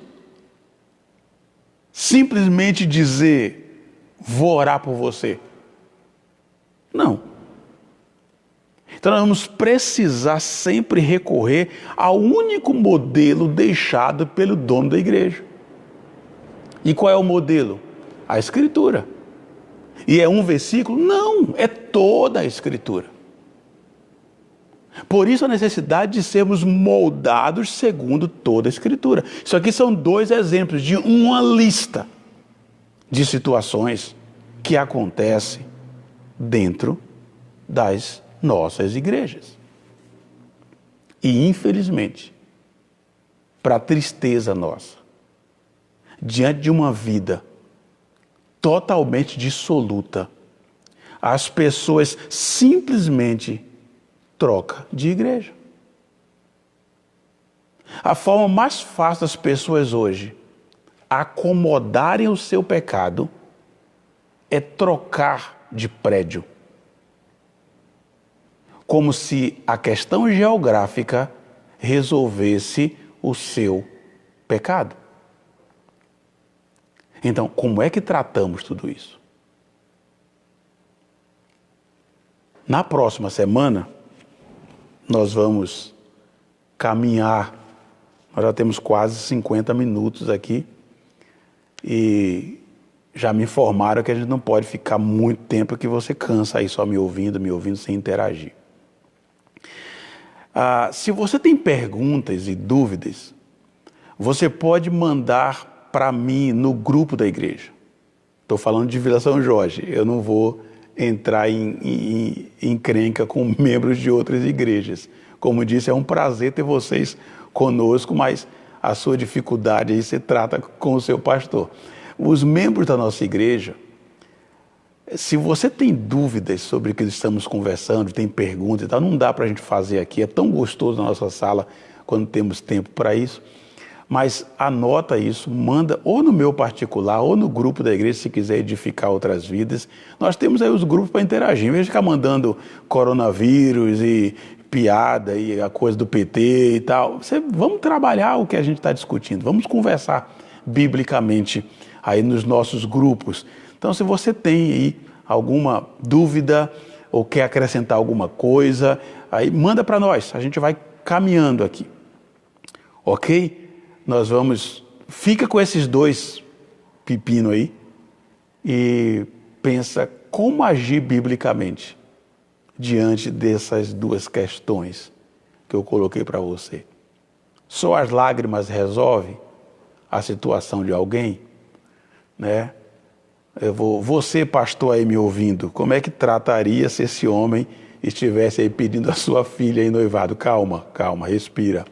simplesmente dizer, vou orar por você. Não. Então nós vamos precisar sempre recorrer ao único modelo deixado pelo dono da igreja. E qual é o modelo? A Escritura. E é um versículo? Não, é toda a Escritura. Por isso a necessidade de sermos moldados segundo toda a Escritura. Isso aqui são 2 exemplos de uma lista de situações que acontecem dentro das nossas igrejas. E infelizmente, para tristeza nossa, diante de uma vida totalmente dissoluta, as pessoas simplesmente trocam de igreja. A forma mais fácil das pessoas hoje acomodarem o seu pecado é trocar de prédio. Como se a questão geográfica resolvesse o seu pecado. Então, como é que tratamos tudo isso? Na próxima semana, nós vamos caminhar. Nós já temos quase 50 minutos aqui e já me informaram que a gente não pode ficar muito tempo, que você cansa aí só me ouvindo sem interagir. Se você tem perguntas e dúvidas, você pode mandar para mim no grupo da igreja. Estou falando de Vila São Jorge, eu não vou entrar em encrenca com membros de outras igrejas. Como disse, é um prazer ter vocês conosco, mas a sua dificuldade aí você trata com o seu pastor. Os membros da nossa igreja, se você tem dúvidas sobre o que estamos conversando, tem perguntas e tal, não dá para a gente fazer aqui, é tão gostoso na nossa sala quando temos tempo para isso, mas anota isso, manda ou no meu particular ou no grupo da igreja, se quiser edificar outras vidas. Nós temos aí os grupos para interagir, em vez de ficar mandando coronavírus e piada e a coisa do PT e tal, vamos trabalhar o que a gente está discutindo, vamos conversar biblicamente aí nos nossos grupos. Então, se você tem aí alguma dúvida ou quer acrescentar alguma coisa, aí manda para nós, a gente vai caminhando aqui, ok? Fica com esses 2 pepinos aí e pensa como agir biblicamente diante dessas 2 questões que eu coloquei para você. Só as lágrimas resolvem a situação de alguém, né? Você, pastor aí me ouvindo, como é que trataria se esse homem estivesse aí pedindo a sua filha em noivado? Calma, calma, respira.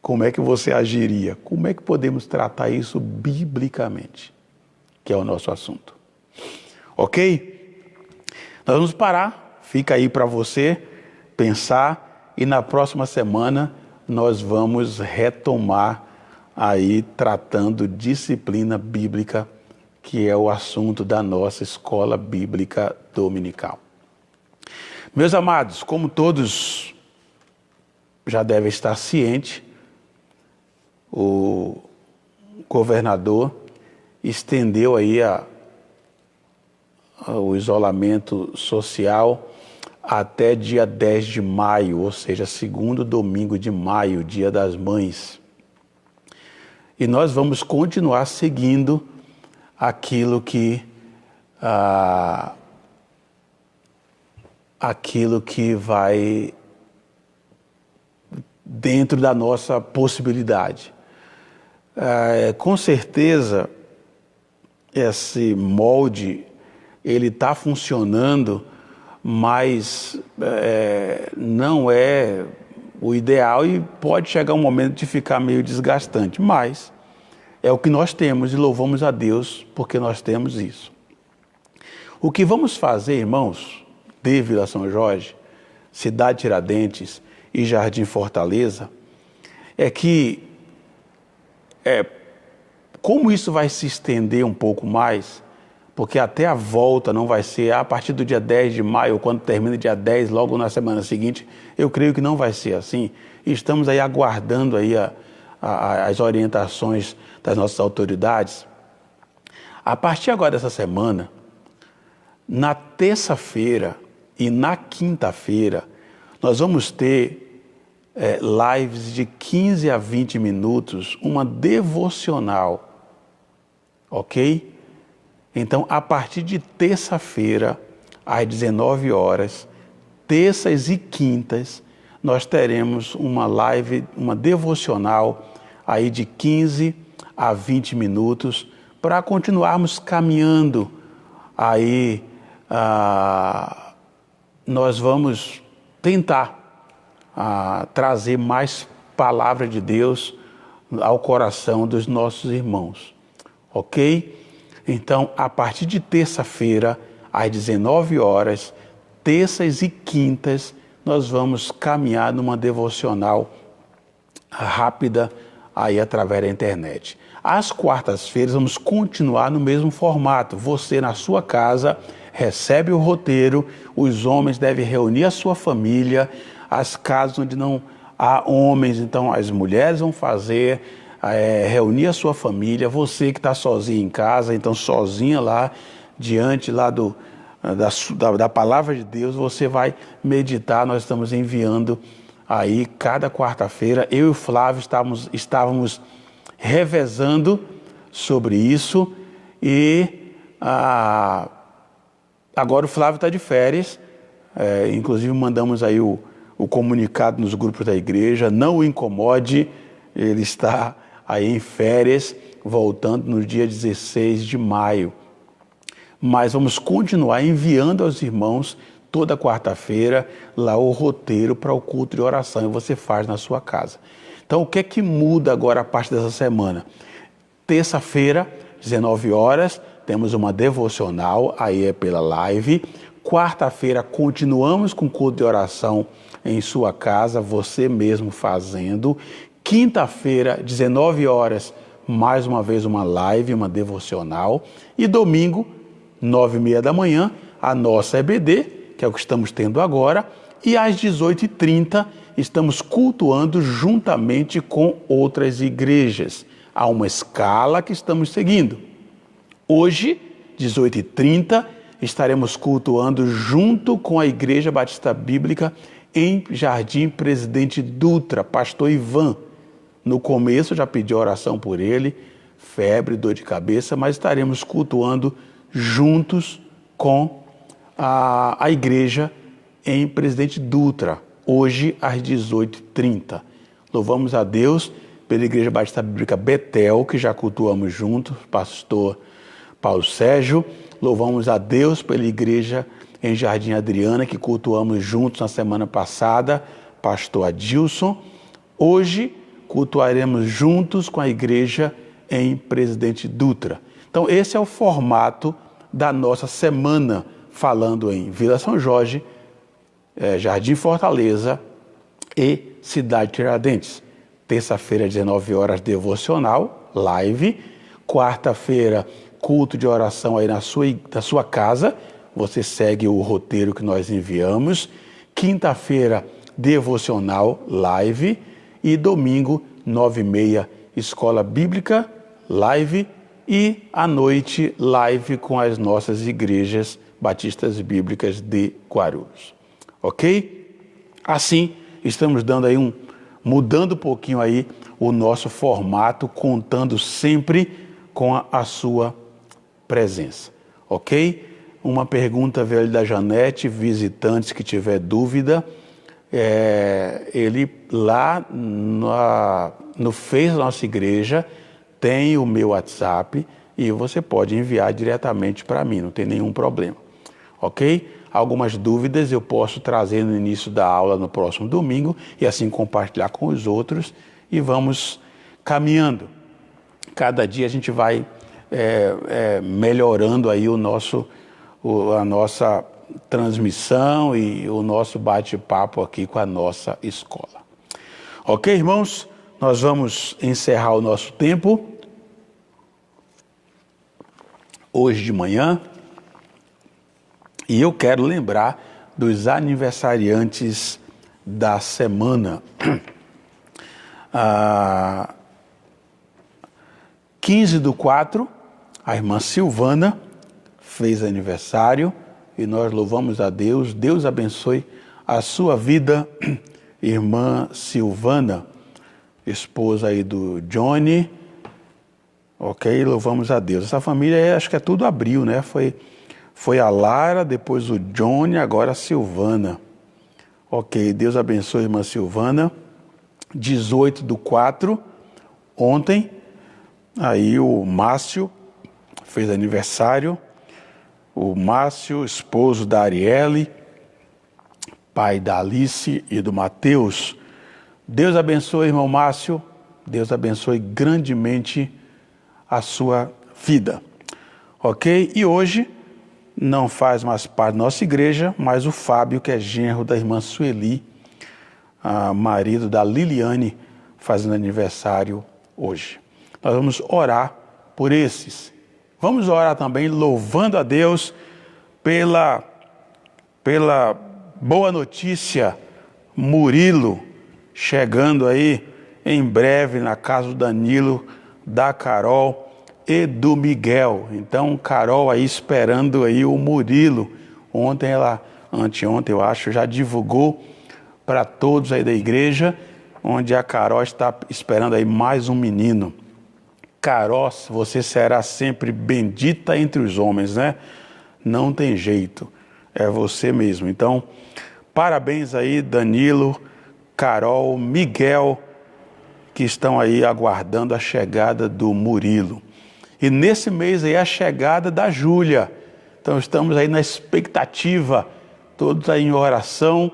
Como é que você agiria? Como é que podemos tratar isso biblicamente? Que é o nosso assunto. Ok? Nós vamos parar, fica aí para você pensar e na próxima semana nós vamos retomar aí tratando disciplina bíblica, que é o assunto da nossa escola bíblica dominical. Meus amados, como todos já devem estar cientes, o governador estendeu aí o isolamento social até dia 10 de maio, ou seja, segundo domingo de maio, Dia das Mães. E nós vamos continuar seguindo aquilo que vai dentro da nossa possibilidade. Com certeza, esse molde, ele está funcionando, mas não é o ideal e pode chegar um momento de ficar meio desgastante, mas é o que nós temos e louvamos a Deus porque nós temos isso. O que vamos fazer, irmãos, de Vila São Jorge, Cidade Tiradentes e Jardim Fortaleza, é que, como isso vai se estender um pouco mais, porque até a volta não vai ser a partir do dia 10 de maio, quando termina dia 10, logo na semana seguinte, eu creio que não vai ser assim. E estamos aí aguardando aí as orientações das nossas autoridades. A partir agora dessa semana, na terça-feira e na quinta-feira, nós vamos ter lives de 15 a 20 minutos, uma devocional, ok? Então, a partir de terça-feira, às 19 horas, terças e quintas, nós teremos uma live, uma devocional aí de 15 a 20 minutos para continuarmos caminhando aí. Nós vamos tentar trazer mais palavra de Deus ao coração dos nossos irmãos, ok? Então, a partir de terça-feira, às 19 horas, terças e quintas, nós vamos caminhar numa devocional rápida aí através da internet. Às quartas-feiras, vamos continuar no mesmo formato. Você, na sua casa, recebe o roteiro, os homens devem reunir a sua família, as casas onde não há homens, então as mulheres vão fazer, reunir a sua família, você que está sozinho em casa, então sozinha lá, diante lá da palavra de Deus, você vai meditar. Nós estamos enviando aí cada quarta-feira, eu e o Flávio estávamos revezando sobre isso e agora o Flávio está de férias, inclusive mandamos aí o comunicado nos grupos da igreja, não o incomode, ele está aí em férias, voltando no dia 16 de maio. Mas vamos continuar enviando aos irmãos toda quarta-feira lá o roteiro para o culto de oração e você faz na sua casa. Então o que é que muda agora a partir dessa semana? Terça-feira, 19 horas, temos uma devocional, aí é pela live. Quarta-feira continuamos com o culto de oração em sua casa, você mesmo fazendo. Quinta-feira, 19 horas, mais uma vez uma live, uma devocional. E domingo, 9h30 da manhã, a nossa EBD, que é o que estamos tendo agora. E às 18h30, estamos cultuando juntamente com outras igrejas. Há uma escala que estamos seguindo. Hoje, 18h30, estaremos cultuando junto com a Igreja Batista Bíblica em Jardim Presidente Dutra, pastor Ivan. No começo já pedi oração por ele, febre, dor de cabeça, mas estaremos cultuando juntos com a igreja em Presidente Dutra, hoje às 18h30. Louvamos a Deus pela Igreja Batista Bíblica Betel, que já cultuamos juntos, pastor Paulo Sérgio. Louvamos a Deus pela Igreja em Jardim Adriana, que cultuamos juntos na semana passada, pastor Adilson. Hoje cultuaremos juntos com a Igreja em Presidente Dutra. Então esse é o formato da nossa semana, falando em Vila São Jorge, Jardim Fortaleza e Cidade Tiradentes. Terça-feira, 19 horas, devocional, live. Quarta-feira, culto de oração aí na sua casa. Você segue o roteiro que nós enviamos. Quinta-feira, devocional, live. E domingo, 9h30, escola bíblica, live. E à noite, live com as nossas igrejas batistas bíblicas de Guarulhos. Ok? Assim, estamos dando aí mudando um pouquinho aí o nosso formato, contando sempre com a sua presença. Ok? Uma pergunta veio da Janete, visitantes que tiver dúvida, ele lá no Face da nossa igreja tem o meu WhatsApp e você pode enviar diretamente para mim, não tem nenhum problema. Ok? Algumas dúvidas eu posso trazer no início da aula no próximo domingo e assim compartilhar com os outros e vamos caminhando. Cada dia a gente vai melhorando aí a nossa transmissão e o nosso bate-papo aqui com a nossa escola. Ok, irmãos? Nós vamos encerrar o nosso tempo hoje de manhã e eu quero lembrar dos aniversariantes da semana. 15/4, a irmã Silvana fez aniversário e nós louvamos a Deus. Deus abençoe a sua vida, irmã Silvana, esposa aí do Johnny. Ok, louvamos a Deus. Essa família acho que é tudo abril, né? Foi a Lara, depois o Johnny, agora a Silvana. Ok, Deus abençoe a irmã Silvana. 18/4, ontem, aí o Márcio fez aniversário. O Márcio, esposo da Arielle, pai da Alice e do Mateus. Deus abençoe, irmão Márcio. Deus abençoe grandemente a sua vida. Ok? E hoje não faz mais parte da nossa igreja, mas o Fábio, que é genro da irmã Sueli, marido da Liliane, fazendo aniversário hoje. Nós vamos orar por esses. Vamos orar também louvando a Deus pela boa notícia, Murilo chegando aí em breve na casa do Danilo, da Carol e do Miguel. Então, Carol aí esperando aí o Murilo. Anteontem eu acho, já divulgou para todos aí da igreja, onde a Carol está esperando aí mais um menino. Carol, você será sempre bendita entre os homens, né? Não tem jeito, é você mesmo. Então, parabéns aí, Danilo, Carol, Miguel, que estão aí aguardando a chegada do Murilo. E nesse mês aí a chegada da Júlia. Então estamos aí na expectativa, todos aí em oração.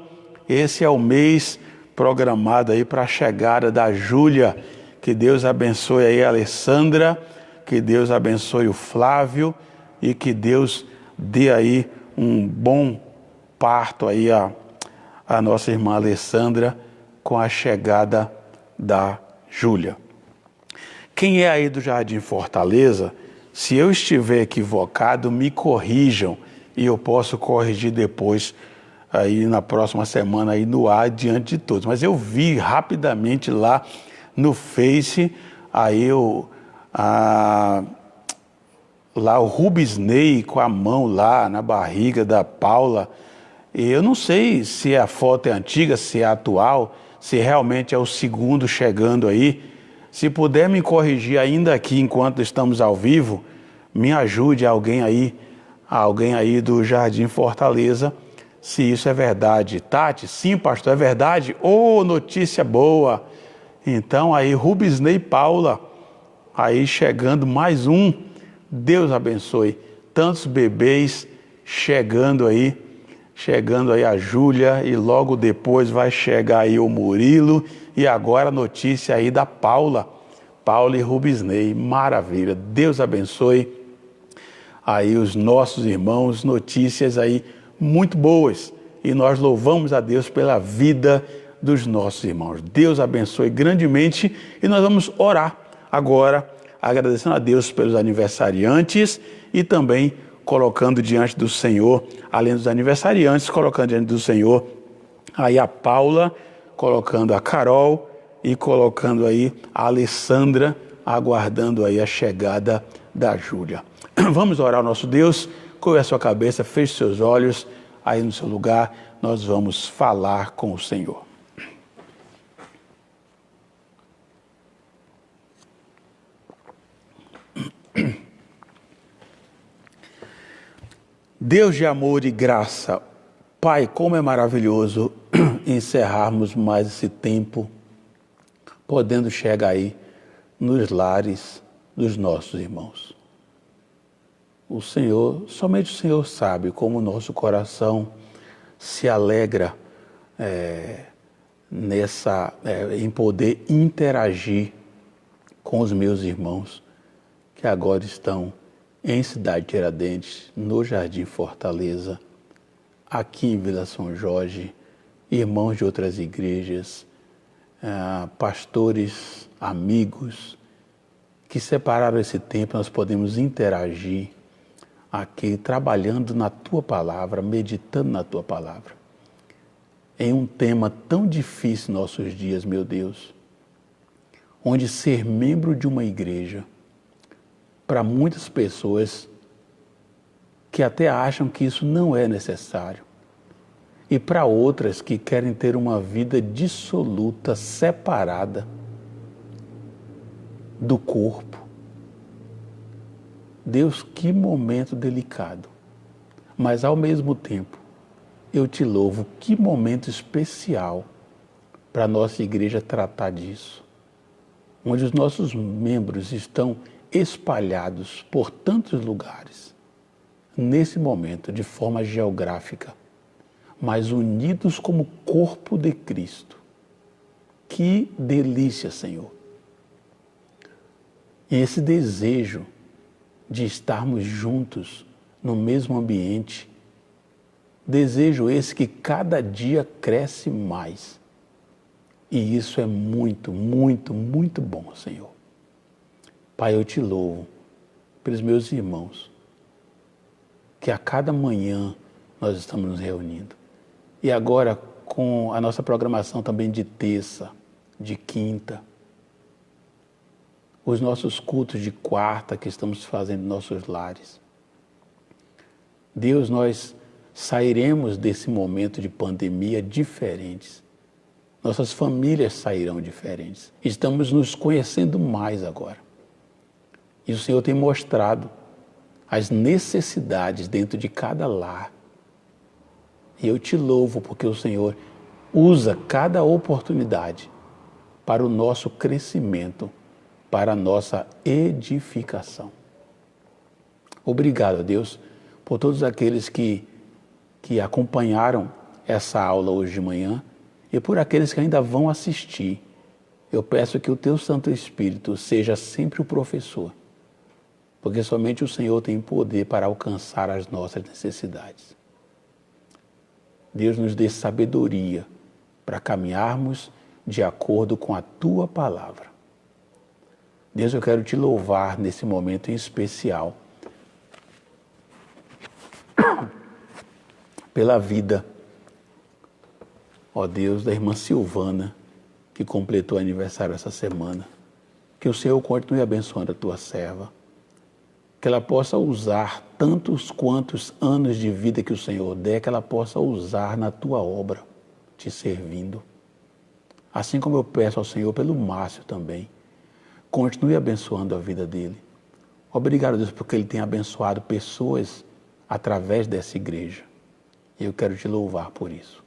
Esse é o mês programado aí para a chegada da Júlia. Que Deus abençoe aí a Alessandra, que Deus abençoe o Flávio e que Deus dê aí um bom parto aí a nossa irmã Alessandra com a chegada da Júlia. Quem é aí do Jardim Fortaleza, se eu estiver equivocado, me corrijam e eu posso corrigir depois aí na próxima semana aí no ar diante de todos. Mas eu vi rapidamente lá no Face, aí lá o Rubisney com a mão lá na barriga da Paula. E eu não sei se a foto é antiga, se é atual, se realmente é o segundo chegando aí. Se puder me corrigir ainda aqui enquanto estamos ao vivo, me ajude alguém aí do Jardim Fortaleza, se isso é verdade. Tati, sim, pastor, é verdade? Oh, notícia boa! Então aí, Rubisney e Paula, aí chegando mais um, Deus abençoe. Tantos bebês chegando aí a Júlia, e logo depois vai chegar aí o Murilo, e agora a notícia aí da Paula e Rubisney, maravilha, Deus abençoe aí os nossos irmãos, notícias aí muito boas, e nós louvamos a Deus pela vida dos nossos irmãos. Deus abençoe grandemente, e nós vamos orar agora, agradecendo a Deus pelos aniversariantes e também colocando diante do Senhor, além dos aniversariantes, colocando diante do Senhor aí a Paula, colocando a Carol e colocando aí a Alessandra, aguardando aí a chegada da Júlia. Vamos orar ao nosso Deus, cobre a sua cabeça, feche seus olhos, aí no seu lugar nós vamos falar com o Senhor. Deus de amor e graça, Pai, como é maravilhoso encerrarmos mais esse tempo, podendo chegar aí nos lares dos nossos irmãos. O Senhor, somente o Senhor sabe como o nosso coração se alegra em poder interagir com os meus irmãos que agora estão em Cidade Tiradentes, no Jardim Fortaleza, aqui em Vila São Jorge, irmãos de outras igrejas, pastores, amigos, que separaram esse tempo, nós podemos interagir aqui, trabalhando na Tua Palavra, meditando na Tua Palavra, em um tema tão difícil em nossos dias, meu Deus, onde ser membro de uma igreja, para muitas pessoas que até acham que isso não é necessário, e para outras que querem ter uma vida dissoluta, separada do corpo. Deus, que momento delicado, mas ao mesmo tempo, eu te louvo, que momento especial para a nossa igreja tratar disso, onde os nossos membros estão espalhados por tantos lugares, nesse momento, de forma geográfica, mas unidos como corpo de Cristo. Que delícia, Senhor! E esse desejo de estarmos juntos no mesmo ambiente, desejo esse que cada dia cresce mais. E isso é muito, muito, muito bom, Senhor. Pai, eu te louvo pelos meus irmãos, que a cada manhã nós estamos nos reunindo. E agora com a nossa programação também de terça, de quinta, os nossos cultos de quarta que estamos fazendo em nossos lares. Deus, nós sairemos desse momento de pandemia diferentes. Nossas famílias sairão diferentes. Estamos nos conhecendo mais agora. E o Senhor tem mostrado as necessidades dentro de cada lar. E eu te louvo porque o Senhor usa cada oportunidade para o nosso crescimento, para a nossa edificação. Obrigado, Deus, por todos aqueles que acompanharam essa aula hoje de manhã e por aqueles que ainda vão assistir. Eu peço que o Teu Santo Espírito seja sempre o professor, porque somente o Senhor tem poder para alcançar as nossas necessidades. Deus nos dê sabedoria para caminharmos de acordo com a Tua Palavra. Deus, eu quero Te louvar nesse momento em especial pela vida, ó Deus, da irmã Silvana, que completou aniversário essa semana. Que o Senhor continue abençoando a Tua serva, que ela possa usar tantos quantos anos de vida que o Senhor der, que ela possa usar na Tua obra, Te servindo. Assim como eu peço ao Senhor pelo Márcio também, continue abençoando a vida dele. Obrigado, Deus, porque Ele tem abençoado pessoas através dessa igreja. E eu quero te louvar por isso.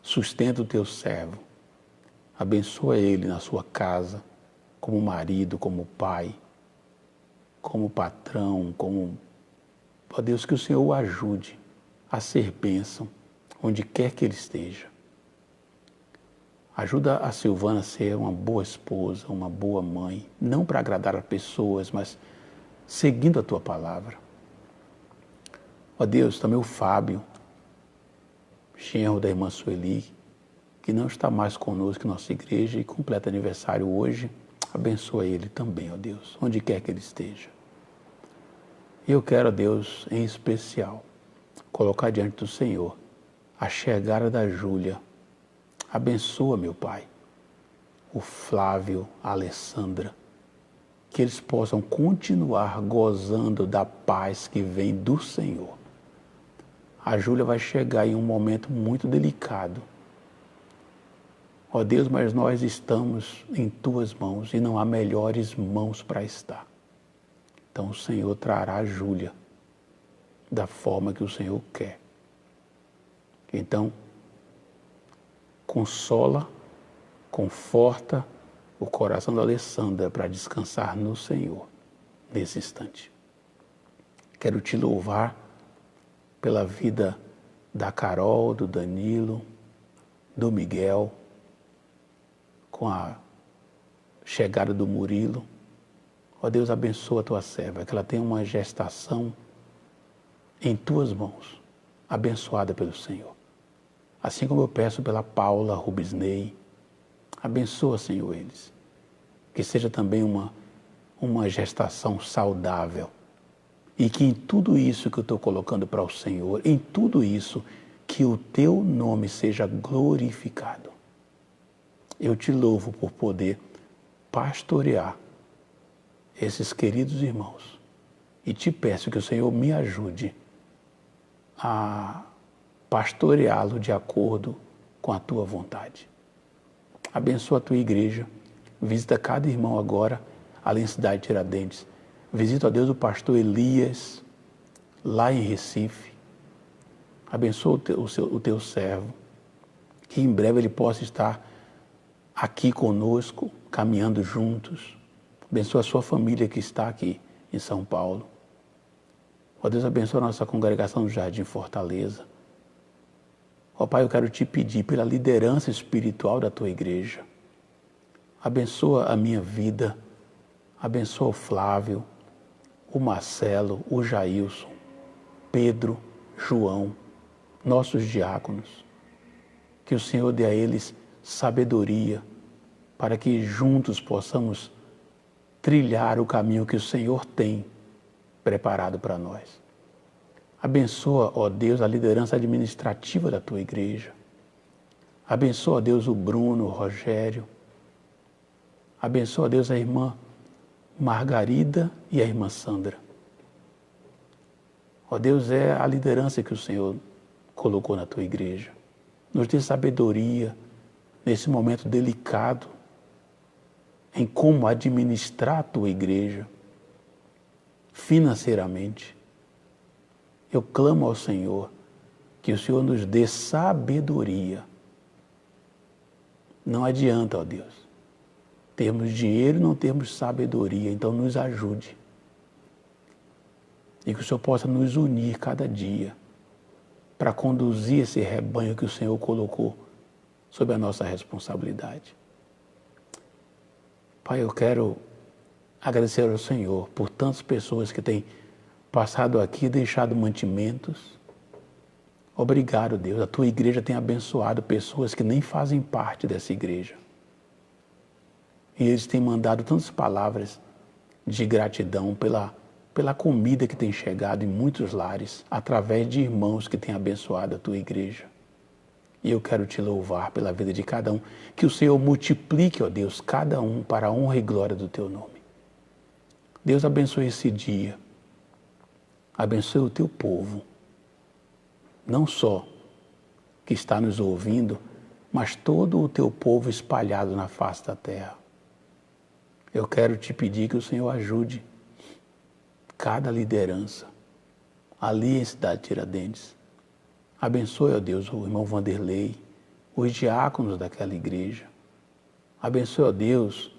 Sustenta o teu servo. Abençoa ele na sua casa, como marido, como pai, como patrão, como... Ó Deus, que o Senhor o ajude a ser bênção, onde quer que ele esteja. Ajuda a Silvana a ser uma boa esposa, uma boa mãe, não para agradar a pessoas, mas seguindo a tua palavra. Ó Deus, também o Fábio, genro da irmã Sueli, que não está mais conosco em nossa igreja e completa aniversário hoje, abençoa ele também, ó Deus, onde quer que ele esteja. E eu quero, ó Deus, em especial, colocar diante do Senhor a chegada da Júlia. Abençoa, meu Pai, o Flávio, a Alessandra, que eles possam continuar gozando da paz que vem do Senhor. A Júlia vai chegar em um momento muito delicado. Ó Deus, mas nós estamos em Tuas mãos e não há melhores mãos para estar. Então o Senhor trará a Júlia da forma que o Senhor quer. Então, consola, conforta o coração da Alessandra para descansar no Senhor nesse instante. Quero te louvar pela vida da Carol, do Danilo, do Miguel, com a chegada do Murilo. Ó Deus, abençoa a tua serva, que ela tenha uma gestação em tuas mãos, abençoada pelo Senhor. Assim como eu peço pela Paula Rubisney, abençoa, Senhor, eles. Que seja também uma gestação saudável. E que em tudo isso que eu estou colocando para o Senhor, em tudo isso, que o teu nome seja glorificado. Eu te louvo por poder pastorear esses queridos irmãos. E te peço que o Senhor me ajude a pastoreá-lo de acordo com a tua vontade. Abençoa a tua igreja. Visita cada irmão agora, ali em Cidade de Tiradentes. Visita, ó Deus, o pastor Elias, lá em Recife. Abençoa o teu servo, que em breve ele possa estar aqui conosco, caminhando juntos. Abençoa a sua família que está aqui em São Paulo. Ó Deus, abençoa a nossa congregação do Jardim Fortaleza. Ó Pai, eu quero te pedir pela liderança espiritual da tua igreja. Abençoa a minha vida, abençoa o Flávio, o Marcelo, o Jailson, Pedro, João, nossos diáconos. Que o Senhor dê a eles sabedoria para que juntos possamos trilhar o caminho que o Senhor tem preparado para nós. Abençoa, ó Deus, a liderança administrativa da tua igreja. Abençoa, ó Deus, o Bruno, o Rogério. Abençoa, ó Deus, a irmã Margarida e a irmã Sandra. Ó Deus, é a liderança que o Senhor colocou na tua igreja. Nos dê sabedoria nesse momento delicado em como administrar a tua igreja financeiramente. Eu clamo ao Senhor que o Senhor nos dê sabedoria. Não adianta, ó Deus, termos dinheiro e não termos sabedoria, então nos ajude. E que o Senhor possa nos unir cada dia para conduzir esse rebanho que o Senhor colocou sob a nossa responsabilidade. Pai, eu quero agradecer ao Senhor por tantas pessoas que têm passado aqui e deixado mantimentos. Obrigado, Deus. A tua igreja tem abençoado pessoas que nem fazem parte dessa igreja. E eles têm mandado tantas palavras de gratidão pela comida que tem chegado em muitos lares, através de irmãos que têm abençoado a tua igreja. E eu quero te louvar pela vida de cada um. Que o Senhor multiplique, ó Deus, cada um para a honra e glória do teu nome. Deus abençoe esse dia. Abençoe o teu povo. Não só que está nos ouvindo, mas todo o teu povo espalhado na face da terra. Eu quero te pedir que o Senhor ajude cada liderança ali em Cidade de Tiradentes Abençoe, ó Deus, o irmão Vanderlei, os diáconos daquela igreja. Abençoe, ó Deus,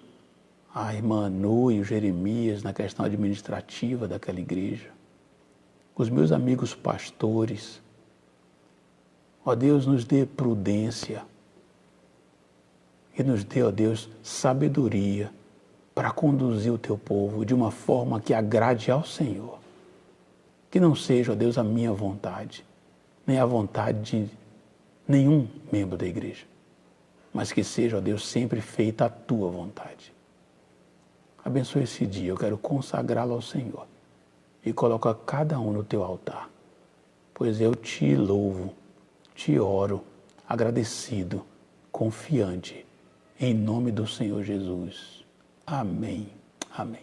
a irmã Nu e o Jeremias na questão administrativa daquela igreja. Os meus amigos pastores. Ó Deus, nos dê prudência e nos dê, ó Deus, sabedoria para conduzir o teu povo de uma forma que agrade ao Senhor. Que não seja, ó Deus, a minha vontade, nem a vontade de nenhum membro da igreja, mas que seja, ó Deus, sempre feita a tua vontade. Abençoe esse dia, eu quero consagrá-lo ao Senhor e colocar cada um no teu altar, pois eu te louvo, te oro, agradecido, confiante, em nome do Senhor Jesus. Amém. Amém.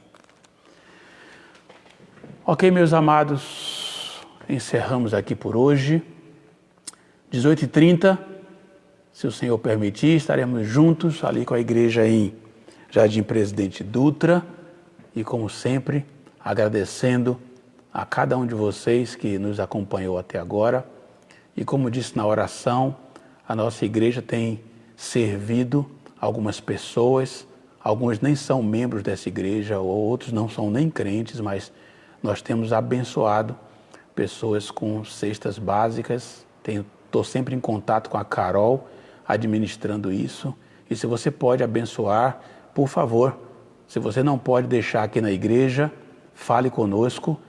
Ok, meus amados, encerramos aqui por hoje. 18h30, se o Senhor permitir, estaremos juntos ali com a igreja em Jardim Presidente Dutra e, como sempre, agradecendo a cada um de vocês que nos acompanhou até agora. E como disse na oração, a nossa igreja tem servido algumas pessoas, alguns nem são membros dessa igreja, ou outros não são nem crentes, mas nós temos abençoado pessoas com cestas básicas. Estou sempre em contato com a Carol, administrando isso. E se você pode abençoar, por favor, se você não pode deixar aqui na igreja, fale conosco,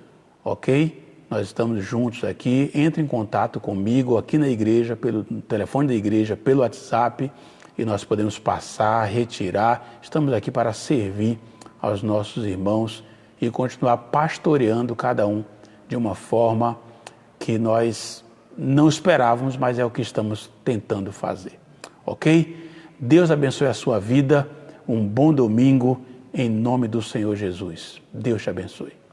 ok? Nós estamos juntos aqui, entre em contato comigo aqui na igreja, pelo telefone da igreja, pelo WhatsApp, e nós podemos passar, retirar. Estamos aqui para servir aos nossos irmãos e continuar pastoreando cada um de uma forma que nós não esperávamos, mas é o que estamos tentando fazer, ok? Deus abençoe a sua vida, um bom domingo, em nome do Senhor Jesus. Deus te abençoe.